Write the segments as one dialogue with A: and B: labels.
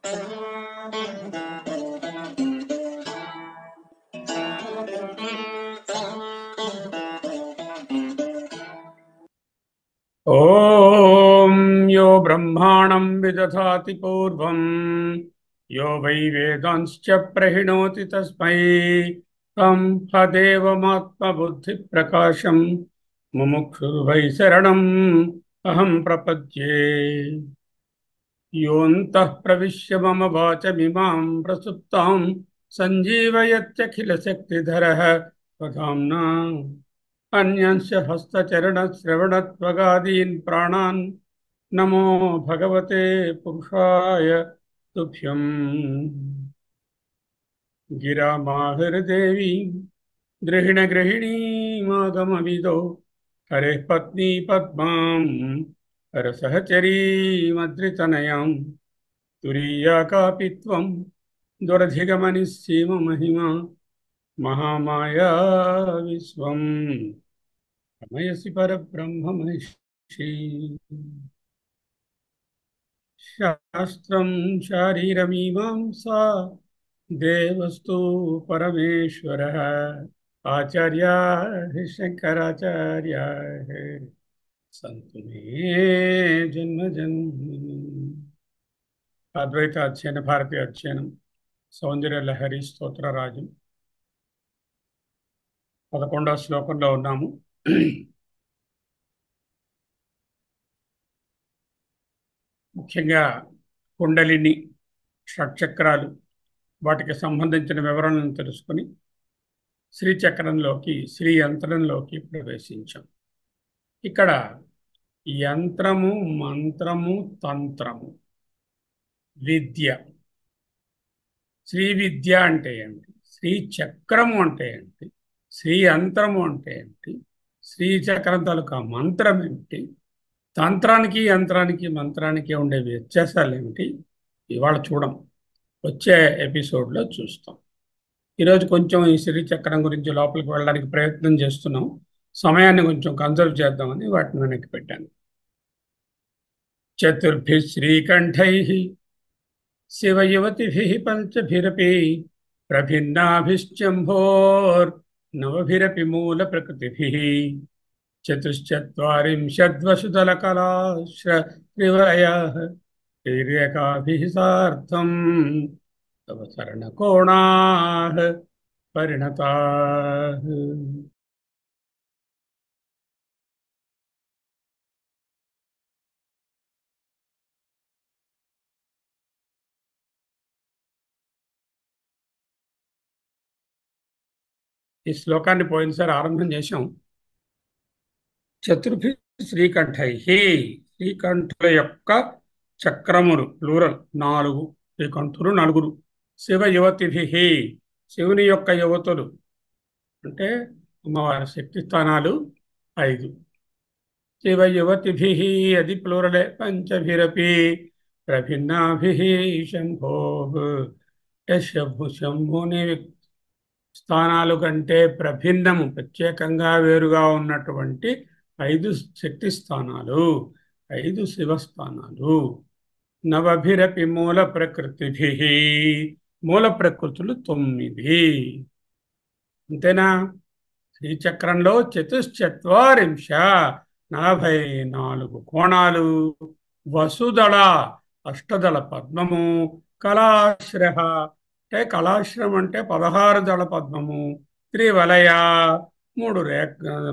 A: ఓం యో బ్రహ్మాణం విదధాతి పూర్వం యో వై వేదాంశ్చ ప్రహిణోతి తస్మై తం హదేవమాత్మబుద్ధి ప్రకాశం ముముక్షుర్వై శరణం అహం ప్రపద్యే. యోऽन्तः ప్రవిశ్య మమ వాచమిమాం ప్రసుప్తాం సంజీవయత్యఖిలశక్తిధరः స్వధామ్నా అన్యంస్య హస్తచరణశ్రవణత్వగాదీన్ ప్రాణాన్ నమో భగవతే పురుషాయ తుభ్యం. గిరామాహృదేవీ గృహిణీమాగమవిదో హరేః పత్నీ పద్మాం హరసహచరీమద్రితనయాం తురీయా కాపి త్వం దురధిగమనిస్సీమ మహిమా మహామాయా విశ్వం రమయసి పరబ్రహ్మ మహిషి. శాస్త్రం శారీరమీమాంసా దేవస్తు పరమేశ్వరః ఆచార్యాః శంకరాచార్యాః సంతు మే జన్మజన్మని. అద్వైత అధ్యయన భారతీయ అధ్యయనం సౌందర్య లహరి స్తోత్రరాజం 11వ శ్లోకంలో ఉన్నాము. ముఖ్యంగా కుండలిని, షట్చక్రాలు, వాటికి సంబంధించిన వివరణను తెలుసుకుని శ్రీచక్రంలోకి, శ్రీ యంత్రంలోకి ప్రవేశించాం. ఇక్కడ యంత్రము, మంత్రము, తంత్రము, విద్య. శ్రీ విద్య అంటే ఏంటి? శ్రీ చక్రము అంటే ఏంటి? శ్రీ యంత్రము అంటే ఏంటి? శ్రీచక్రం తాలూకా మంత్రం ఏమిటి? తంత్రానికి, యంత్రానికి, మంత్రానికి ఉండే వ్యత్యాసాలు ఏమిటి? ఇవాళ చూడం, వచ్చే ఎపిసోడ్లో చూస్తాం. ఈరోజు కొంచెం ఈ శ్రీచక్రం గురించి లోపలికి వెళ్ళడానికి ప్రయత్నం చేస్తున్నాం. సమయాన్ని కొంచెం కన్సర్వ్ చేద్దామని వాటిని వెనక్కి పెట్టాను. చతుర్భి శ్రీకంఠై శివయువతిభిః పంచభిరపి ప్రభిన్నాభిశ్చంభోర్ నవభిరపి మూల ప్రకృతిభిః చతుశ్చత్వారింశద్వసుదలకళాశ్రివయాః శ్రీరేఖాభిః సార్థం తవ చరణకోణాః పరిణతాః. ఈ శ్లోకాన్ని పోయినసారి ఆరంభం చేశాం. చతుర్భి శ్రీకంఠై, శ్రీకంఠుల యొక్క చక్రములు ప్లూరల్ 4, శ్రీకంఠులు 4. శివ యువతిభి, శివుని యొక్క యువతులు అంటే అమ్మవారి శక్తి స్థానాలు 5. శివ యువతిభి అది ప్లూరలే. పంచభిరపి ప్రభిన్నాభి శంభో, శంభుని స్థానాలు కంటే ప్రభిన్నము, ప్రత్యేకంగా వేరుగా ఉన్నటువంటి 5 శక్తి స్థానాలు, 5 శివస్థానాలు. నవభిరపి మూల ప్రకృతిభి, మూల ప్రకృతులు 9. అంతేనా? శ్రీచక్రంలో 44 కోణాలు, వసుదళ అష్టదళ పద్మము, కళాశ్ర అంటే కళాశ్రం అంటే 16 దళ పద్మము, త్రివలయ 3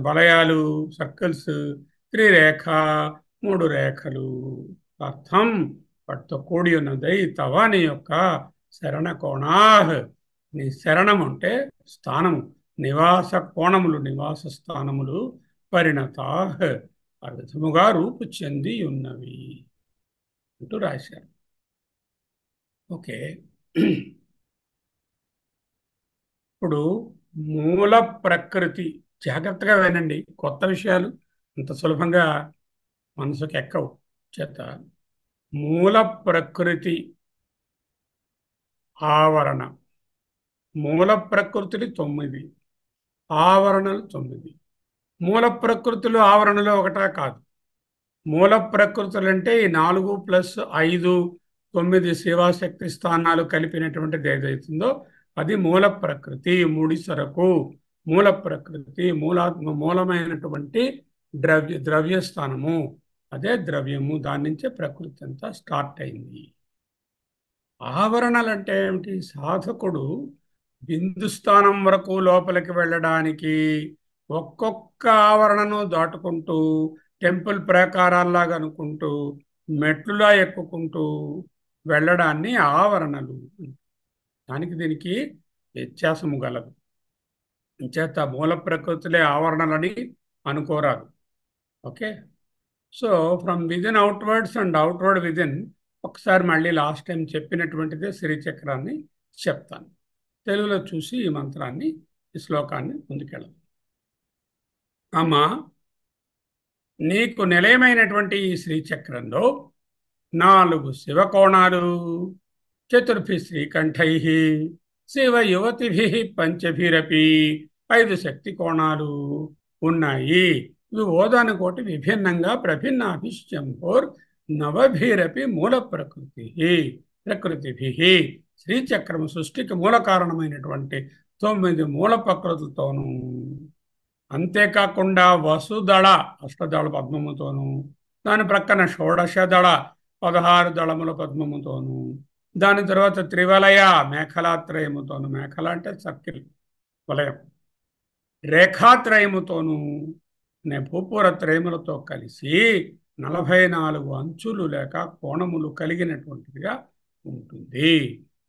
A: వలయాలు సర్కిల్స్, త్రిరేఖ 3 రేఖలు. అర్థం వాటితో కూడి ఉన్నది తవ నీ యొక్క శరణ కోణాహ్, నీ శరణం అంటే స్థానము, నివాస కోణములు, నివాస స్థానములు, పరిణతాహ్ ఆ విధముగా రూపు చెంది ఉన్నవి అంటూ రాశారు. ఓకే, ఇప్పుడు మూల ప్రకృతి, జాగ్రత్తగా వినండి, కొత్త విషయాలు అంత సులభంగా మనసుకు ఎక్కవు. చేత మూల ప్రకృతి ఆవరణ, మూల ప్రకృతులు 9, ఆవరణలు 9. మూల ప్రకృతులు ఆవరణలు ఒకటా కాదు. మూల ప్రకృతులు అంటే ఈ 4 + 5 9 శివశక్తి స్థానాలు కలిపినటువంటిది ఏదైతుందో అది మూల ప్రకృతి, ముడి సరకు, మూల ప్రకృతి, మూలమైనటువంటి ద్రవ్యస్థానము, అదే ద్రవ్యము. దాని నుంచే ప్రకృతి అంతా స్టార్ట్ అయింది. ఆవరణలు అంటే ఏమిటి? సాధకుడు బిందు స్థానం వరకు లోపలికి వెళ్ళడానికి ఒక్కొక్క ఆవరణను దాటుకుంటూ, టెంపుల్ ప్రాకారాల్లాగా అనుకుంటూ, మెట్లులా ఎక్కుకుంటూ వెళ్ళడాన్ని ఆవరణలు. దానికి దీనికి వ్యత్యాసము గలదు. చేత మూల ప్రకృతిలే ఆవరణలని అనుకోరాదు. Okay. So from within outwards and outward within, ఒకసారి మళ్ళీ లాస్ట్ టైం చెప్పినటువంటిదే శ్రీచక్రాన్ని చెప్తాను. తెలుగులో చూసి ఈ మంత్రాన్ని, ఈ శ్లోకాన్ని ముందుకెళ్ళదు. అమ్మా, నీకు నిలయమైనటువంటి ఈ శ్రీచక్రంలో 4 శివకోణాలు, చతుర్భి శ్రీకంఠై, శివ యువతిభి పంచభిరపి 5 శక్తి కోణాలు ఉన్నాయి. ఇవి ఓదానుకోటి విభిన్నంగా ప్రభిన్నాభిశ్చంపోర్ నవభిరపి మూల ప్రకృతిభి. శ్రీచక్రము సృష్టికి మూల కారణమైనటువంటి 9 మూల ప్రకృతులతోనూ, అంతేకాకుండా వసుదళ అష్టదళ పద్మముతోనూ, దాని ప్రక్కన షోడశదళ 16 దళముల పద్మముతోనూ, దాని తర్వాత త్రివలయ మేఖలాత్రయముతోను, మేఖల అంటే సర్కిల్, వలయం, రేఖాత్రయముతోనూ, భూపూర త్రయములతో కలిసి 44 అంచులు లేక కోణములు కలిగినటువంటిదిగా ఉంటుంది.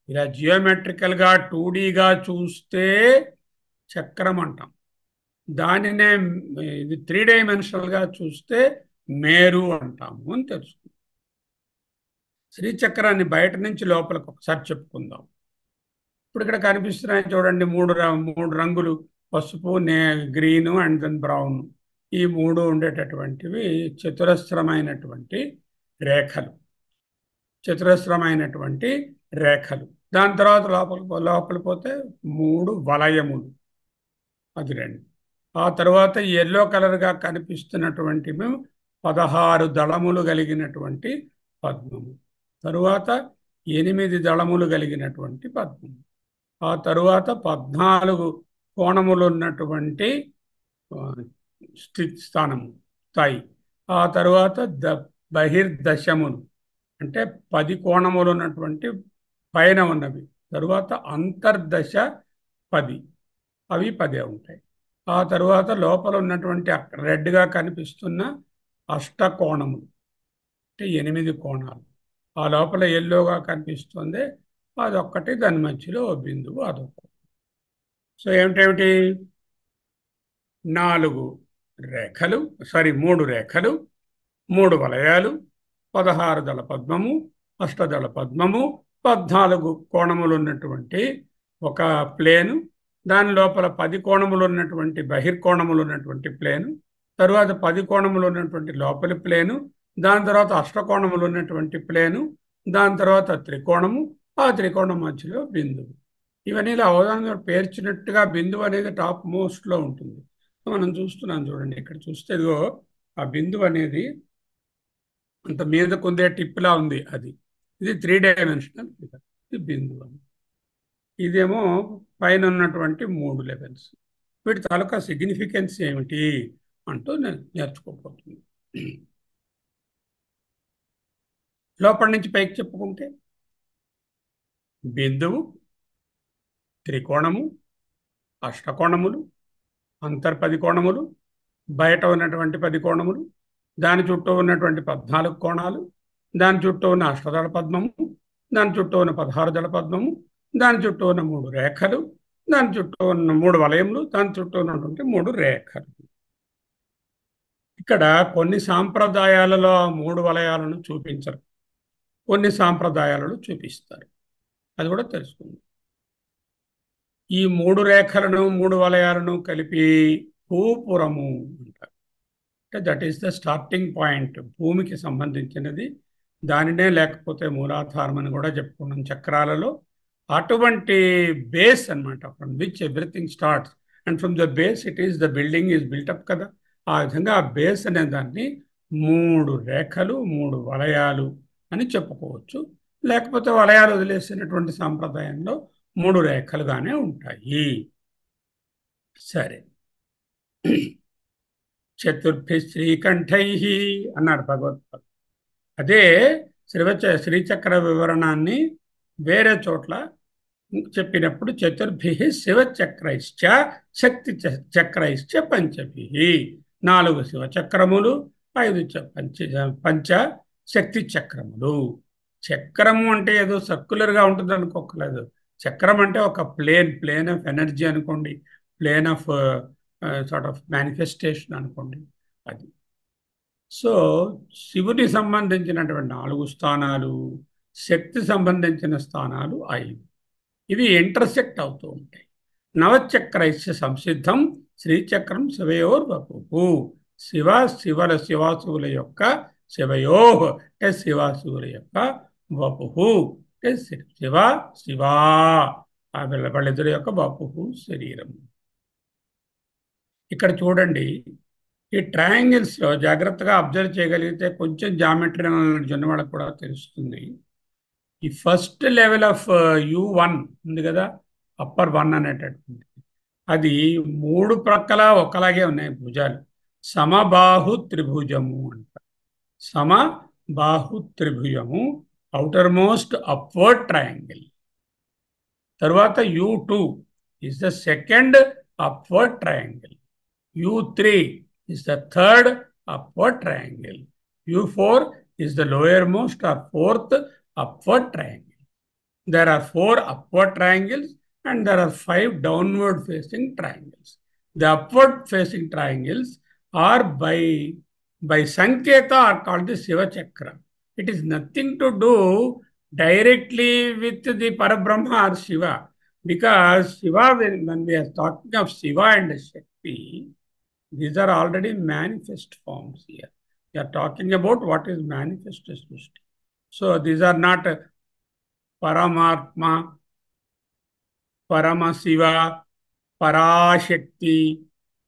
A: ఇలా జియోమెట్రికల్గా 2Dగా చూస్తే చక్రం అంటాం. దానినే ఇది 3 డైమెన్షనల్గా చూస్తే మేరు అంటాము అని తెలుసుకుందాం. శ్రీచక్రాన్ని బయట నుంచి లోపలికి ఒకసారి చెప్పుకుందాం. ఇప్పుడు ఇక్కడ కనిపిస్తున్నాయి చూడండి, 3 రంగులు, పసుపు, గ్రీను అండ్ దెన్ బ్రౌన్. ఈ 3 ఉండేటటువంటివి చతురస్రమైనటువంటి రేఖలు. దాని తర్వాత లోపల పోతే 3 వలయములు, అది 2. ఆ తర్వాత ఎల్లో కలర్గా కనిపిస్తున్నటువంటి 16 దళములు కలిగినటువంటి పద్మము, తరువాత 8 దళములు కలిగినటువంటి పద్మము, ఆ తరువాత 14 కోణములు ఉన్నటువంటి స్థానము, స్థాయి, ఆ తరువాత బహిర్దశములు అంటే 10 కోణములు ఉన్నటువంటి పైన ఉన్నవి, తరువాత అంతర్దశ 10, అవి 10 ఉంటాయి. ఆ తరువాత లోపల ఉన్నటువంటి రెడ్గా కనిపిస్తున్న అష్టకోణములు అంటే 8 కోణాలు, ఆ లోపల ఎల్లోగా కనిపిస్తుంది అదొక్కటి, దాని మధ్యలో బిందువు, అదొక. సో ఏమిటేమిటి? 3 రేఖలు, 3 వలయాలు, 16 దళ పద్మము, అష్టదళ పద్మము, 14 కోణములు ఉన్నటువంటి ఒక ప్లేను, దాని లోపల 10 కోణములు ఉన్నటువంటి బహిర్కోణములు ఉన్నటువంటి ప్లేను, తరువాత 10 కోణములు ఉన్నటువంటి లోపలి ప్లేను, దాని తర్వాత అష్టకోణములు ఉన్నటువంటి ప్లేను, దాని తర్వాత త్రికోణము, ఆ త్రికోణం మధ్యలో బిందువు. ఇవన్నీ ఇలా అవగాహన పేర్చినట్టుగా బిందువు అనేది టాప్ మోస్ట్లో ఉంటుంది. మనం చూస్తున్నాం చూడండి, ఇక్కడ చూస్తే ఇదిగో ఆ బిందువు అనేది అంత మీదకు ఉందే టిప్లా ఉంది, ఇది 3 డైమెన్షనల్ ఫిగర్, ఇది బిందువు అని. ఇదేమో పైన ఉన్నటువంటి 3 లెవెల్స్. వీటి తాలూకా సిగ్నిఫికెన్స్ ఏమిటి అంటూ నేర్చుకోబోతుంది. లోపలి నుంచి పైకి చెప్పుకుంటే బిందువు, త్రికోణము, అష్టకోణములు, 10 కోణములు, బయట ఉన్నటువంటి 10 కోణములు, దాని చుట్టూ ఉన్నటువంటి 14 కోణాలు, దాని చుట్టూ ఉన్న అష్టదళ పద్మము, దాని చుట్టూ ఉన్న 16 దళ పద్మము, దాని చుట్టూ ఉన్న 3 రేఖలు, దాని చుట్టూ ఉన్న 3 వలయములు, దాని చుట్టూ ఉన్నటువంటి 3 రేఖలు. ఇక్కడ కొన్ని సాంప్రదాయాలలో 3 వలయాలను చూపించరు, కొన్ని సాంప్రదాయాలలో చూపిస్తారు. అది కూడా తెలుసుకుందాం. ఈ 3 రేఖలను 3 వలయాలను కలిపి భూపురము అంటారు. అంటే that is the starting point, భూమికి సంబంధించినది. దానినే లేకపోతే మూలాధారం అని కూడా చెప్పుకున్నాం చక్రాలలో. అటువంటి బేస్ అన్నమాట, from which everything starts, and from the base it is the building is built-up కదా. ఆ విధంగా ఆ బేస్ అనే దాన్ని 3 రేఖలు 3 వలయాలు అని చెప్పుకోవచ్చు. లేకపోతే వలయాలు వదిలేసినటువంటి సాంప్రదాయంలో 3 రేఖలుగానే ఉంటాయి. సరే. చతుర్భి శ్రీకంఠై అన్నాడు భగవద్పాదు. అదే శ్రీచక్ర వివరణాన్ని వేరే చోట్ల చెప్పినప్పుడు చతుర్భి శివచక్రైశ్చ శక్తి చక్రైశ్చ పంచభి, 4 శివచక్రములు, 5 పంచ శక్తి చక్రములు. చక్రము అంటే ఏదో సర్క్యులర్గా ఉంటుంది అనుకోకలేదు. చక్రం అంటే ఒక ప్లేన్ ఆఫ్ ఎనర్జీ అనుకోండి, plane of sort of manifestation అనుకోండి. అది సో శివుని సంబంధించినటువంటి 4 స్థానాలు, శక్తి సంబంధించిన స్థానాలు 5. ఇవి ఇంటర్సెక్ట్ అవుతూ ఉంటాయి. నవచక్రైస్య సంసిద్ధం శ్రీచక్రం శివయోర్వపు. శివాశివుల యొక్క శివయో అంటే శివాశివుల యొక్క వపు అంటే శివ శివా వాళ్ళిద్దరి యొక్క వపు శరీరం. ఇక్కడ చూడండి, ఈ ట్రయాంగిల్స్లో జాగ్రత్తగా అబ్జర్వ్ చేయగలిగితే కొంచెం జామెట్రీ నాలెడ్జ్ ఉన్న వాళ్ళకి కూడా తెలుస్తుంది. ఈ ఫస్ట్ లెవెల్ ఆఫ్ U1 ఉంది కదా, అప్పర్ 1 అనేటటువంటి, అది 3 ప్రక్కల ఒకలాగే ఉన్నాయి భుజాలు. సమబాహు త్రిభుజము అంట. సమబాహు త్రిభుజము, అవుటర్ మోస్ట్ అప్వర్డ్ ట్రయాంగిల్. తర్వాత U2 is the second upward triangle. U3 is the third upward triangle. U4 is the lowermost or fourth upward triangle. There are 4 upward triangles and there are 5 downward facing triangles. The upward facing triangles are by Sanketa are called the Shiva Chakra. It is nothing to do directly with the Parabrahma or Shiva, because Shiva, when we are talking of Shiva and Shakti, these are already manifest forms here. We are talking about what is manifest Srishti. So these are not Paramatma, Paramashiva, Parashakti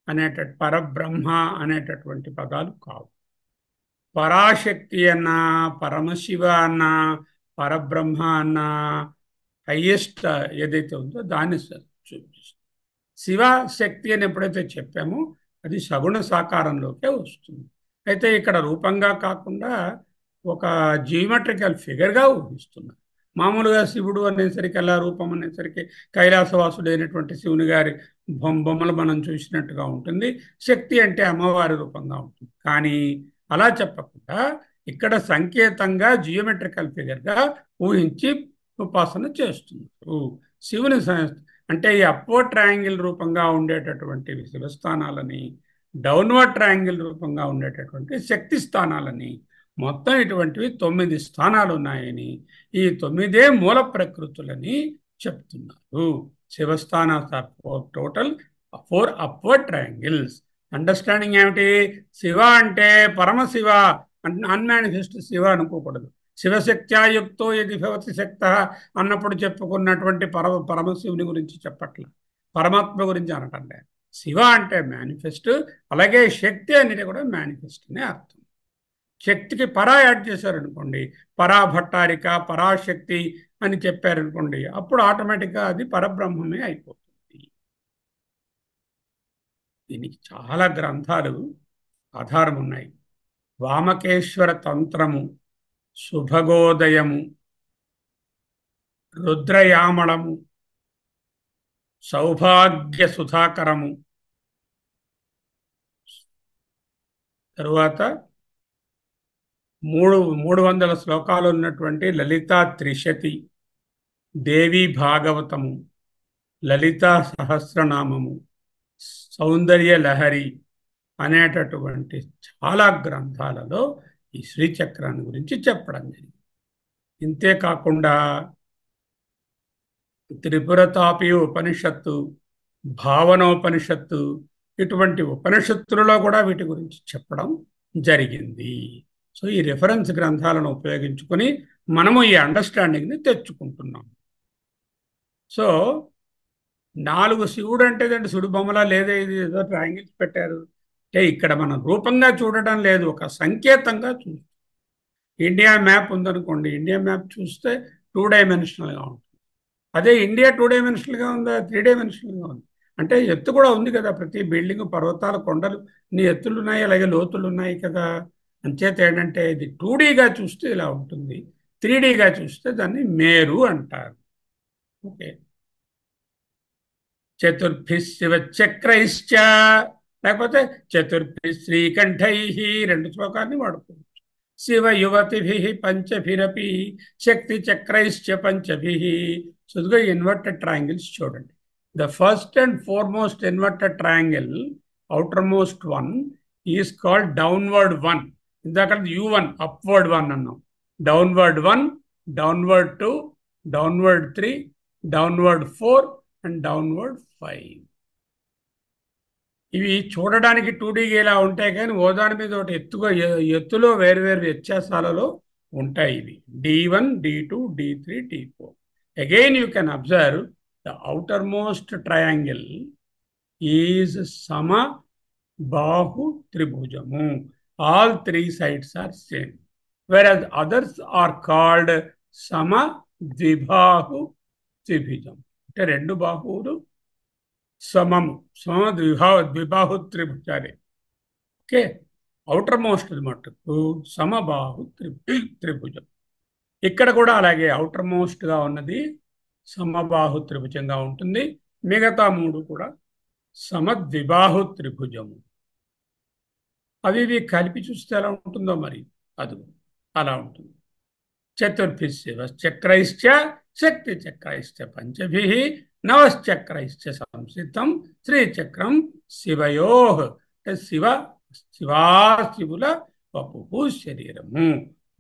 A: అనేటటువంటి పరబ్రహ్మ అనేటటువంటి పదాలు కావు. పరాశక్తి అన్నా, పరమశివ అన్నా, పరబ్రహ్మ అన్నా highest ఏదైతే ఉందో దాన్ని చూపిస్తుంది. శివశక్తి అని ఎప్పుడైతే చెప్పామో అది సగుణ సాకారంలోకే వస్తుంది. అయితే ఇక్కడ రూపంగా కాకుండా ఒక జియోమెట్రికల్ ఫిగర్గా ఊహిస్తున్నారు. మామూలుగా శివుడు అనేసరికి అలా రూపం అనేసరికి కైలాసవాసుడు అయినటువంటి శివుని గారి బొమ్మలు మనం చూసినట్టుగా ఉంటుంది. శక్తి అంటే అమ్మవారి రూపంగా ఉంటుంది. కానీ అలా చెప్పకుండా ఇక్కడ సంకేతంగా జియోమెట్రికల్ ఫిగర్గా ఊహించి ఉపాసన చేస్తున్నారు. శివుని అంటే ఈ అప్వర్డ్ ట్రయాంగిల్ రూపంగా ఉండేటటువంటి శివస్థానాలని, డౌన్వర్డ్ ట్రయాంగిల్ రూపంగా ఉండేటటువంటి శక్తి స్థానాలని, మొత్తం ఇటువంటివి 9 స్థానాలు ఉన్నాయని, ఈ 9 మూల ప్రకృతులని చెప్తున్నారు. శివస్థాన టోటల్ 4 అప్వర్డ్ ట్రయాంగిల్స్. అండర్స్టాండింగ్ ఏమిటి? శివ అంటే పరమశివ, అన్మానిఫెస్ట్ శివ అనుకోకూడదు. శివశక్త్యాయుక్తో యది భవతి శక్త అన్నప్పుడు చెప్పుకున్నటువంటి పరమశివుని గురించి చెప్పట్ల, పరమాత్మ గురించి అనటండి. శివ అంటే మేనిఫెస్ట్, అలాగే శక్తి అనేది కూడా మేనిఫెస్ట్ అనే అర్థం. శక్తికి పరా యాడ్ చేశారనుకోండి, పరాభట్టారిక, పరాశక్తి అని చెప్పారనుకోండి, అప్పుడు ఆటోమేటిక్గా అది పరబ్రహ్మమే అయిపోతుంది. దీనికి చాలా గ్రంథాలు ఆధారం ఉన్నాయి. వామకేశ్వర తంత్రము, శుభగోదయము, రుద్రయామళము, సౌభాగ్య సుధాకరము, తరువాత 300 శ్లోకాలు ఉన్నటువంటి లలితా త్రిశతి, దేవి భాగవతము, లలితా సహస్రనామము, సౌందర్య లహరి అనేటటువంటి చాలా గ్రంథాలలో ఈ శ్రీచక్రాన్ని గురించి చెప్పడం జరిగింది. ఇంతేకాకుండా త్రిపురతాపి ఉపనిషత్తు, భావనోపనిషత్తు, ఇటువంటి ఉపనిషత్తులలో కూడా వీటి గురించి చెప్పడం జరిగింది. సో ఈ రిఫరెన్స్ గ్రంథాలను ఉపయోగించుకొని మనము ఈ అండర్స్టాండింగ్ని తెచ్చుకుంటున్నాం. సో 4 శివుడు అంటే శివుడు బొమ్మలా లేదా, ఇది ఏదో ట్రయాంగిల్స్ పెట్టారు అంటే ఇక్కడ మనం రూపంగా చూడటం లేదు, ఒక సంకేతంగా చూస్తాం. ఇండియా మ్యాప్ ఉందనుకోండి, ఇండియా మ్యాప్ చూస్తే 2 డైమెన్షనల్గా ఉంటుంది. అదే ఇండియా 2 డైమెన్షనల్గా ఉందా, 3 డైమెన్షనల్గా ఉంది. అంటే ఎత్తు కూడా ఉంది కదా, ప్రతి బిల్డింగ్, పర్వతాలు, కొండలు నీ ఎత్తులు ఉన్నాయి, అలాగే లోతులు ఉన్నాయి కదా. అంచేత ఏంటంటే ఇది 2Dగా చూస్తే ఇలా ఉంటుంది, 3Dగా చూస్తే దాన్ని మేరు అంటారు. ఓకే. చతుర్భిః శివచక్రైశ్చ, లేకపోతే చతుర్భిః శ్రీకంఠై, 2 శ్లోకాన్ని వాడుకోవచ్చు. శివ యువతిభిః పంచభిరపి శక్తి చక్రైశ్చ పంచభిః. సుదిగా ఇన్వర్టెడ్ ట్రయాంగిల్స్ చూడండి. The first and foremost inverted triangle, outer most one, is called downward one. ఇందాక U1 అప్వర్డ్ వన్ అన్నాం. Downward 1, downward 2, downward 3, downward 4 and downward 5. ఇవి చూడడానికి 2Dగా ఇలా ఉంటాయి, కానీ ఓదాని మీద ఒకటి ఎత్తులో వేరువేరు వ్యత్యాసాలలో ఉంటాయి. ఇవి D1, D2, D3, D4. Again you can observe the outermost triangle is సమ బాహు త్రిభుజము. All 3 sides are same, whereas others are called సమ ద్విబాహు త్రిభుజం. అంటే 2 బాహువులు సమము, ద్విబాహు త్రిభుజాలే. ఓకే. అవుటర్ మోస్ట్ మట్టుకు సమబాహు త్రిభుజం. ఇక్కడ కూడా అలాగే అవుటర్ మోస్ట్గా ఉన్నది సమబాహు త్రిభుజంగా ఉంటుంది. మిగతా 3 కూడా సమద్విబాహు త్రిభుజము. అవి ఇవి కలిపి చూస్తే ఎలా ఉంటుందో మరి, అది అలా ఉంటుంది. చతుర్భిః శివశ్చక్రైశ్చ శక్తి చక్రైశ్చ పంచభిః నవశ్చక్రైశ్చ సంసిద్ధం శ్రీచక్రం శివయోః. అంటే శివుల వపుః శరీరము.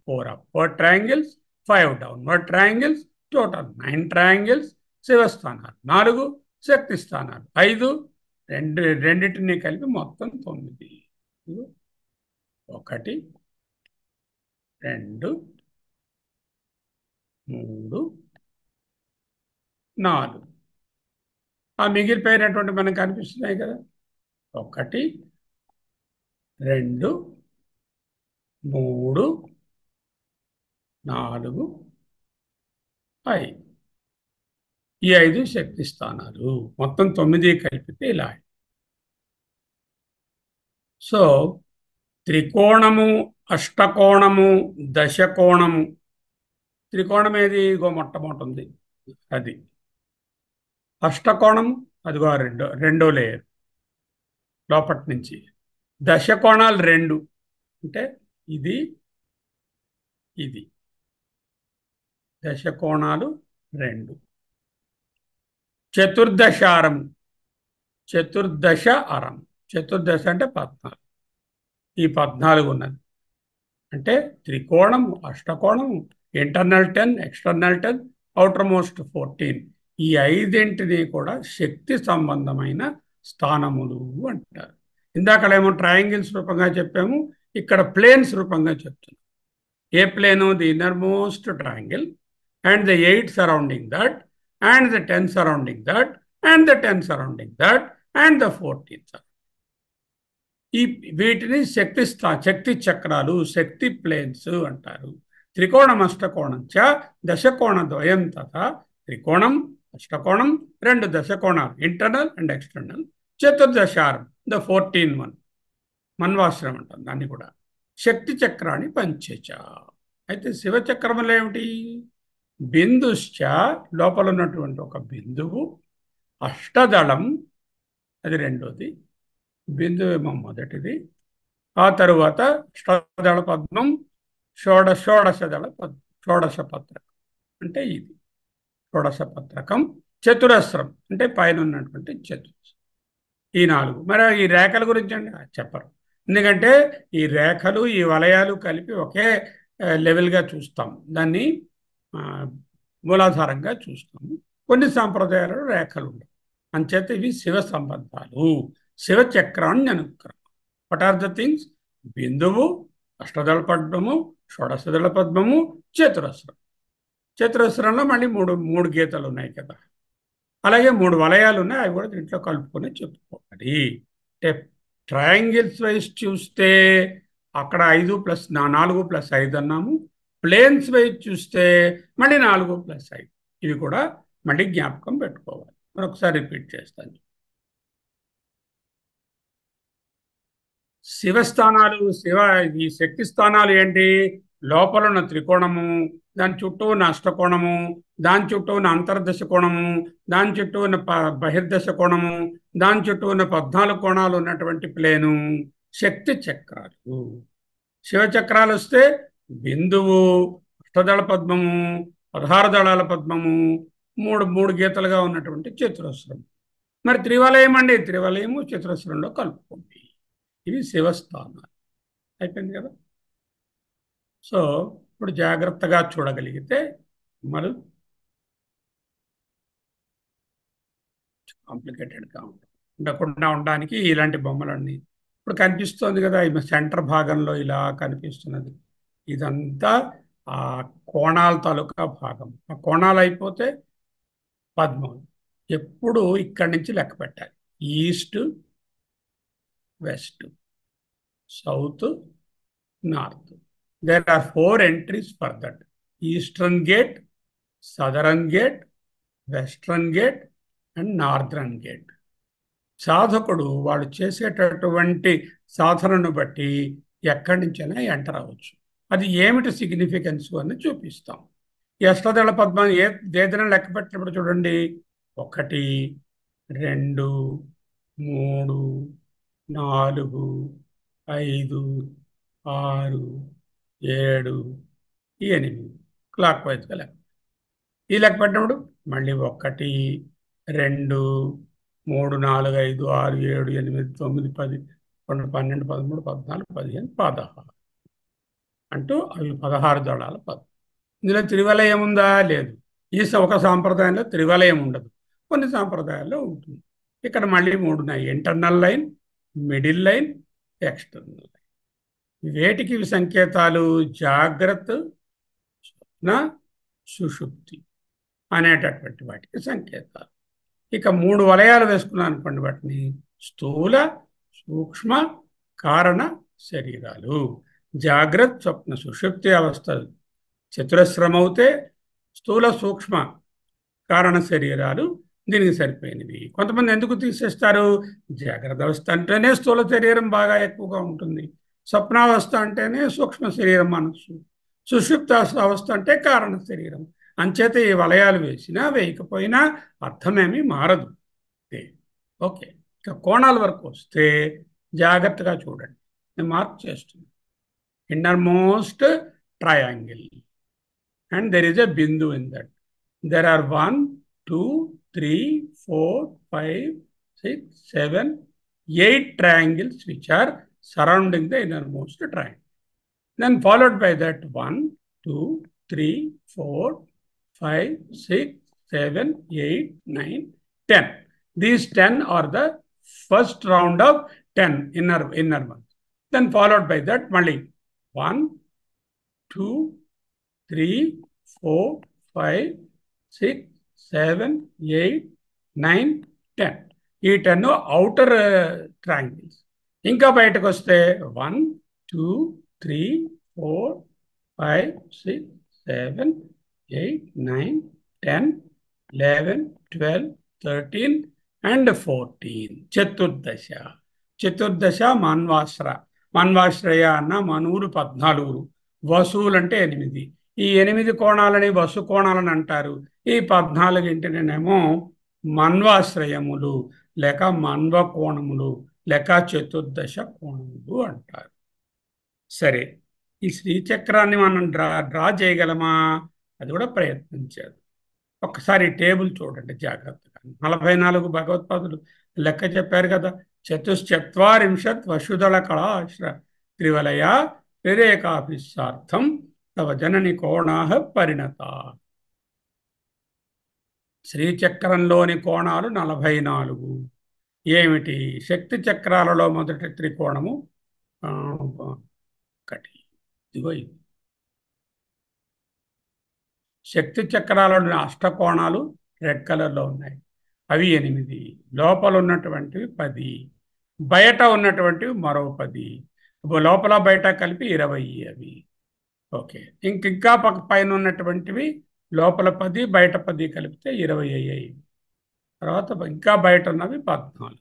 A: 4 upward triangles, 5 downward triangles, total 9 triangles. శివస్థానాలు 4, శక్తి స్థానాలు 5, రెండింటిని కలిపి మొత్తం 9. 1, 2, 3, 4. ఆ మిగిలిపోయినటువంటి మనకు కనిపిస్తున్నాయి కదా. 1, 2, 3, 4, 5. ఈ 5 శక్తి స్థానాలు. మొత్తం 9 కలిపితే ఇలా. సో త్రికోణము, అష్టకోణము, దశకోణము. త్రికోణం ఏది? ఇగో మొట్టమొదటి ఉంది అది. అష్టకోణం అదిగో రెండో లేయర్ లోపటి నుంచి. దశకోణాలు 2, అంటే ఇది ఇది. దశకోణాలు 2. చతుర్దశారం, చతుర్దశ అరం. చతుర్దశ అంటే 14. ఈ 14 ఉన్నది. అంటే త్రికోణం, అష్టకోణం, ఇంటర్నల్ 10, ఎక్స్టర్నల్ 10, అవుటర్ మోస్ట్ 14. ఈ 5ంటిని కూడా శక్తి సంబంధమైన స్థానములు అంటారు. ఇందాకలేమో ట్రయాంగిల్స్ రూపంగా చెప్పాము, ఇక్కడ ప్లేన్స్ రూపంగా చెప్తున్నాం. ఏ plane? The innermost triangle and the 8 surrounding that and the 10 surrounding that and the 10 surrounding that and the 14. వీటిని శక్తి చక్రాలు, శక్తి ప్లేన్స్ అంటారు. త్రికోణం అష్టకోణం చ దశకోణ ద్వయం తథా. త్రికోణం, అష్టకోణం, 2 దశకోణాలు, ఇంటర్నల్ అండ్ ఎక్స్టర్నల్. చతుర్దశారం, ద 14 వన్, మన్వాశ్రమం అంటాం దాన్ని కూడా. శక్తి చక్రాన్ని పంచచ. అయితే శివచక్రములు ఏమిటి? బిందుశ్చ, లోపల ఉన్నటువంటి ఒక బిందువు. అష్టదళం, అది రెండోది. బిందువేమో మొదటిది. ఆ తరువాత అష్టదళ పద్మం, షోడశదళ షోడశ పత్రకం, అంటే ఇది షోడశ పత్రకం. చతురస్రం అంటే పైన ఉన్నటువంటి చతురస్రం. ఈ 4. మరి ఈ రేఖల గురించి అండి చెప్పరు, ఎందుకంటే ఈ రేఖలు, ఈ వలయాలు కలిపి ఒకే లెవెల్గా చూస్తాం, దాన్ని మూలాధారంగా చూస్తాము. కొన్ని సాంప్రదాయాలలో రేఖలు ఉండవు. అంచేత ఇవి శివ సంబంధాలు, శివచక్రాన్ని అనుగ్రహం. What are the things? బిందువు, అష్టదళ పద్మము, షోడశదళ పద్మము, చతురస్రం. చతురస్రంలో మళ్ళీ మూడు గీతలు ఉన్నాయి కదా, అలాగే 3 వలయాలు ఉన్నాయి, అవి కూడా దీంట్లో కలుపుకొని చెప్పుకోవాలి. ట్రయాంగిల్స్ వైజ్ చూస్తే అక్కడ 5 + 4 + 5 అన్నాము, ప్లేన్స్ వైజ్ చూస్తే మళ్ళీ 4+5. ఇవి కూడా మళ్ళీ జ్ఞాపకం పెట్టుకోవాలి. మరొకసారి రిపీట్ చేస్తాను. శివస్థానాలు ఈ శక్తి స్థానాలు ఏంటి? లోపల ఉన్న త్రికోణము, దాని చుట్టూ ఉన్న అష్టకోణము, దాని చుట్టూ ఉన్న అంతర్దశ కోణము, దాని చుట్టూ ఉన్న బహిర్దశ కోణము, దాని చుట్టూ ఉన్న 14 కోణాలు ఉన్నటువంటి ప్లేను శక్తి చక్రాలు. శివచక్రాలు వస్తే బిందువు, అష్టదళ పద్మము, 16 దళాల పద్మము, మూడు గీతలుగా ఉన్నటువంటి చతురస్రం. మరి త్రివలయం అండి, త్రివలయము చతురస్రంలో కలుపుకోండి. ఇవి శివస్థానాలు. అయిపోయింది కదా. సో ఇప్పుడు జాగ్రత్తగా చూడగలిగితే మరి కాంప్లికేటెడ్గా ఉండకుండా ఉండడానికి ఇలాంటి బొమ్మలన్నీ ఇప్పుడు కనిపిస్తుంది కదా. ఈ సెంటర్ భాగంలో ఇలా కనిపిస్తున్నది, ఇదంతా ఆ కోణాల తాలూకా భాగం. ఆ కోణాలు అయిపోతే పద్మం. ఎప్పుడు ఇక్కడి నుంచి లెక్క పెట్టాలి. East, west, south, north. There are 4 entries for that: Eastern Gate, Southern Gate, Western Gate and Northern Gate. సాధకుడు వాళ్ళు చేసేటటువంటి సాధనను బట్టి ఎక్కడి నుంచైనా ఎంటర్ అవ్వచ్చు. అది ఏమిటి సిగ్నిఫికెన్స్ అని చూపిస్తాం. ఈ అష్టదళ పద్మం ఏదైనా లెక్క పెట్టినప్పుడు చూడండి, 1, 2, 3, 4, 5, 6, 7, 8 క్లాక్ వైజ్గా లెక్క. ఈ లెక్క పెట్టినప్పుడు మళ్ళీ 1, 2, 3, 4, 5, 6, 7, 8, 9, 10, 11, 12, 13, 14, 15, 16 అంటూ అవి 16 దళాల పద్మం. ఇందులో త్రివలయం ఉందా? లేదు. ఒక సాంప్రదాయంలో త్రివలయం ఉండదు, కొన్ని సాంప్రదాయాల్లో ఉంటుంది. ఇక్కడ మళ్ళీ 3 ఉన్నాయి: internal line, middle line, external line. వేటికి సంకేతాలు? జాగ్రత్త, స్వప్న, సుషుప్తి అనేటటువంటి వాటికి సంకేతాలు. ఇక 3 వలయాలు వేసుకున్నాను అనుకోండి, వాటిని స్థూల, సూక్ష్మ, కారణ శరీరాలు. జాగ్రత్త, స్వప్న, సుషుప్తి అవస్థలు చతురస్రమవుతే స్థూల, సూక్ష్మ, కారణ శరీరాలు దీనికి సరిపోయినవి. కొంతమంది ఎందుకు తీసేస్తారు? జాగ్రత్త అవస్థ అంటేనే స్థూల శరీరం బాగా ఎక్కువగా ఉంటుంది, స్వప్నావస్థ అంటేనే సూక్ష్మ శరీరం మనస్సు, సుషుప్త అవస్థ అంటే కారణ శరీరం. అంచేత ఈ వలయాలు వేసినా వేయకపోయినా అర్థమేమీ మారదు. ఓకే. ఇక కోణాల వరకు వస్తే జాగ్రత్తగా చూడండి, నేను మార్క్ చేస్తున్నాను. Innermost triangle and there is a bindu in that. There are 1, 2, 3, 4, 5, 6, 7, 8 triangles which are surrounding the innermost triangle. Then followed by that 1, 2, 3, 4, 5, 6, 7, 8, 9, 10. These 10 are the first round of 10 inner ones. Then followed by that mali 1, 2, 3, 4, 5, 6, 7, 8, 9, 10. ఈ 10 outer triangles. ఇంకా బయటకు వస్తే 1, 2, 3, 4, 5, 6, 7, 8, 9, 10, 11, 12, 13 and 14. చతుర్దశ. చతుర్దశ మన్వాశ్రయ అన్న మనువులు 14, వసువులు అంటే 8. ఈ 8 కోణాలని వసు కోణాలని అంటారు. ఈ 14 మన్వాశ్రయములు లేక మన్వ కోణములు లేక చతుర్దశ కోణములు అంటారు. సరే, ఈ శ్రీచక్రాన్ని మనం డ్రా చేయగలమా? అది కూడా ప్రయత్నించారు. ఒక్కసారి టేబుల్ చూడండి జాగ్రత్తగా. 44 భగవత్పాదులు లెక్క చెప్పారు కదా. 44 వసుదళ కళాశ్ర త్రివలయ ప్రేరేకాభిసార్థం తవ జనని కోణాః పరిణత. శ్రీచక్రంలోని కోణాలు 44. ఏమిటి? శక్తి చక్రాలలో మొదటి త్రికోణము 1. ఇదిగో ఇది. శక్తి చక్రాలలోని అష్టకోణాలు రెడ్ కలర్లో ఉన్నాయి, అవి 8. లోపల ఉన్నటువంటివి 10, బయట ఉన్నటువంటివి మరో 10. లోపల బయట కలిపి 20 అవి. ఓకే. ఇంకా పైన ఉన్నటువంటివి లోపల 10 బయట 10 కలిపితే 20 అయ్యాయి. తర్వాత ఇంకా బయట ఉన్నవి 14.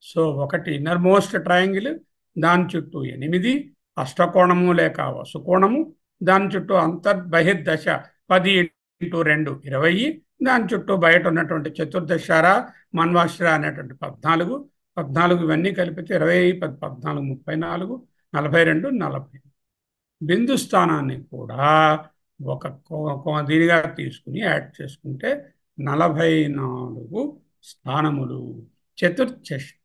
A: సో ఒకటి ఇన్నర్ మోస్ట్ ట్రయాంగిల్, దాని చుట్టూ 8 అష్టకోణము లేక వసుకోణము, దాని చుట్టూ బహిర్దశ 10 × 2 20, దాని చుట్టూ బయట ఉన్నటువంటి చతుర్దశార మన్వాశ్ర అనేటువంటి 14, 14 ఇవన్నీ కలిపితే 20, 10, 14, 34, 42, 40. బిందు స్థానాన్ని కూడా దీనిగా తీసుకుని యాడ్ చేసుకుంటే 44 స్థానములు.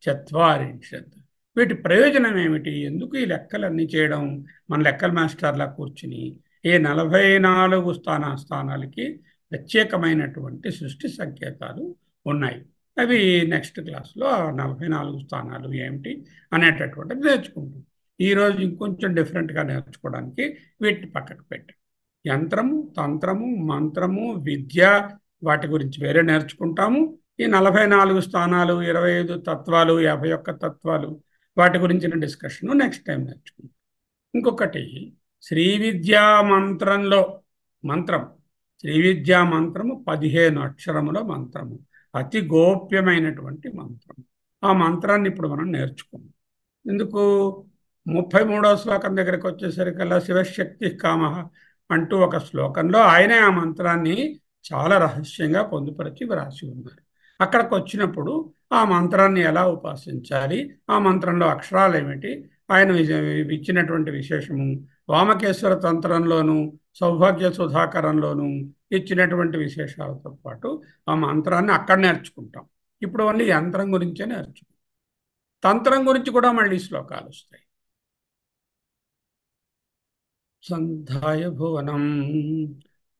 A: చత్వారింశత్. వీటి ప్రయోజనం ఏమిటి? ఎందుకు ఈ లెక్కలన్నీ చేయడం? మన లెక్కల మాస్టర్లా కూర్చుని ఈ 44 స్థానాలకి ప్రత్యేకమైనటువంటి సృష్టి సంకేతాలు ఉన్నాయి. అవి నెక్స్ట్ క్లాస్లో ఆ 44 స్థానాలు ఏమిటి అనేటటువంటిది నేర్చుకుంటాం. ఈరోజు ఇంకొంచెం డిఫరెంట్గా నేర్చుకోవడానికి వీటిని పక్కకు పెట్టాం. యంత్రము, తంత్రము, మంత్రము, విద్య, వాటి గురించి వేరే నేర్చుకుంటాము. ఈ 44 స్థానాలు, 25 తత్వాలు, 51 తత్వాలు, వాటి గురించిన డిస్కషన్ నెక్స్ట్ టైం నేర్చుకుంటాం. ఇంకొకటి శ్రీ విద్యా మంత్రం శ్రీ విద్యా మంత్రము 15 అక్షరముల మంత్రము, అతి గోప్యమైనటువంటి మంత్రం. ఆ మంత్రాన్ని ఇప్పుడు మనం నేర్చుకున్నాం. ఎందుకు? 33వ శ్లోకం దగ్గరికి వచ్చేసరికల్లా శివశక్తి కామ అంటూ ఒక శ్లోకంలో ఆయనే ఆ మంత్రాన్ని చాలా రహస్యంగా పొందుపరిచి వ్రాసి ఉన్నారు. అక్కడికి వచ్చినప్పుడు ఆ మంత్రాన్ని ఎలా ఉపాసించాలి, ఆ మంత్రంలో అక్షరాలు ఏమిటి, ఆయన ఇచ్చినటువంటి విశేషము, వామకేశ్వర తంత్రంలోను సౌభాగ్య సుధాకరంలోను ఇచ్చినటువంటి విశేషాలతో పాటు ఆ మంత్రాన్ని అక్కడ నేర్చుకుంటాం. ఇప్పుడు ఓన్లీ యంత్రం గురించే నేర్చుకుంటాం. తంత్రం గురించి కూడా మళ్ళీ శ్లోకాలు వస్తాయి. సంధాయ భువనం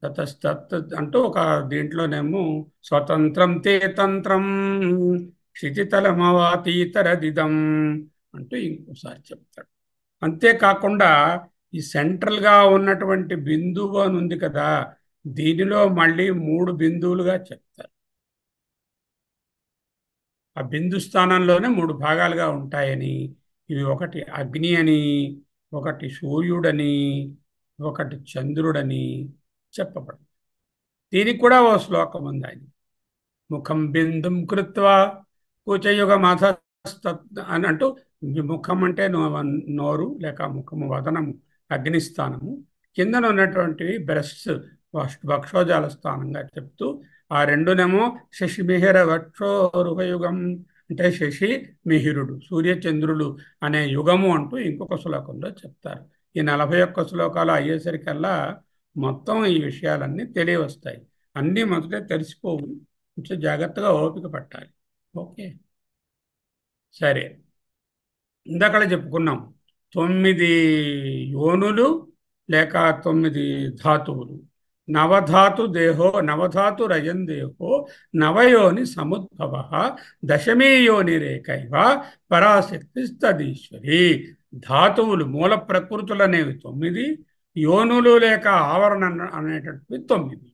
A: తతస్తత్ అంటూ ఒక దీంట్లోనేమో స్వతంత్రం తే తంత్రం క్షితితలమవాతీతరదిదం అంటూ ఇంకోసారి చెప్తాడు. అంతేకాకుండా ఈ సెంట్రల్గా ఉన్నటువంటి బిందువు అని ఉంది కదా, దీనిలో మళ్ళీ 3 బిందువులుగా చెప్తారు. ఆ బిందు స్థానంలోనే 3 భాగాలుగా ఉంటాయని, ఇవి ఒకటి అగ్ని అని, ఒకటి సూర్యుడని, ఒకటి చంద్రుడని చెప్పబడింది. దీనికి కూడా ఓ శ్లోకం ఉంది. ఆయన ముఖం బిందుం కృత్వా కూచయుగమథ అని అంటూ, ముఖం అంటే నోరు లేక ముఖము, వదనము అగ్నిస్థానము, కిందన ఉన్నటువంటివి బ్రెస్ట్స్ వక్షోజాల స్థానంగా చెప్తూ, ఆ రెండునేమో శశిమిహిర వక్షోరుహయుగం అంటే శశి మిహిరుడు, సూర్యచంద్రులు అనే యుగము అంటూ ఇంకొక శ్లోకంలో చెప్తారు. ఈ 41 శ్లోకాలు అయ్యేసరికల్లా మొత్తం ఈ విషయాలన్నీ తెలియవస్తాయి. అన్నీ మొదటే తెలిసిపోవు, కొంచెం జాగ్రత్తగా ఓపిక పట్టాలి. ఓకే, సరే. ఇందాక చెప్పుకున్నాం 9 యోనులు లేక 9 ధాతువులు. నవధాతు రజన్ దేహో నవయోని సముద్భవ దశమీ యోని రేఖైవ పరాశక్తి తదీశ్వరి. ధాతువులు మూల ప్రకృతులు అనేవి 9, యోనులు లేక ఆవరణ అనేటటువంటి 9.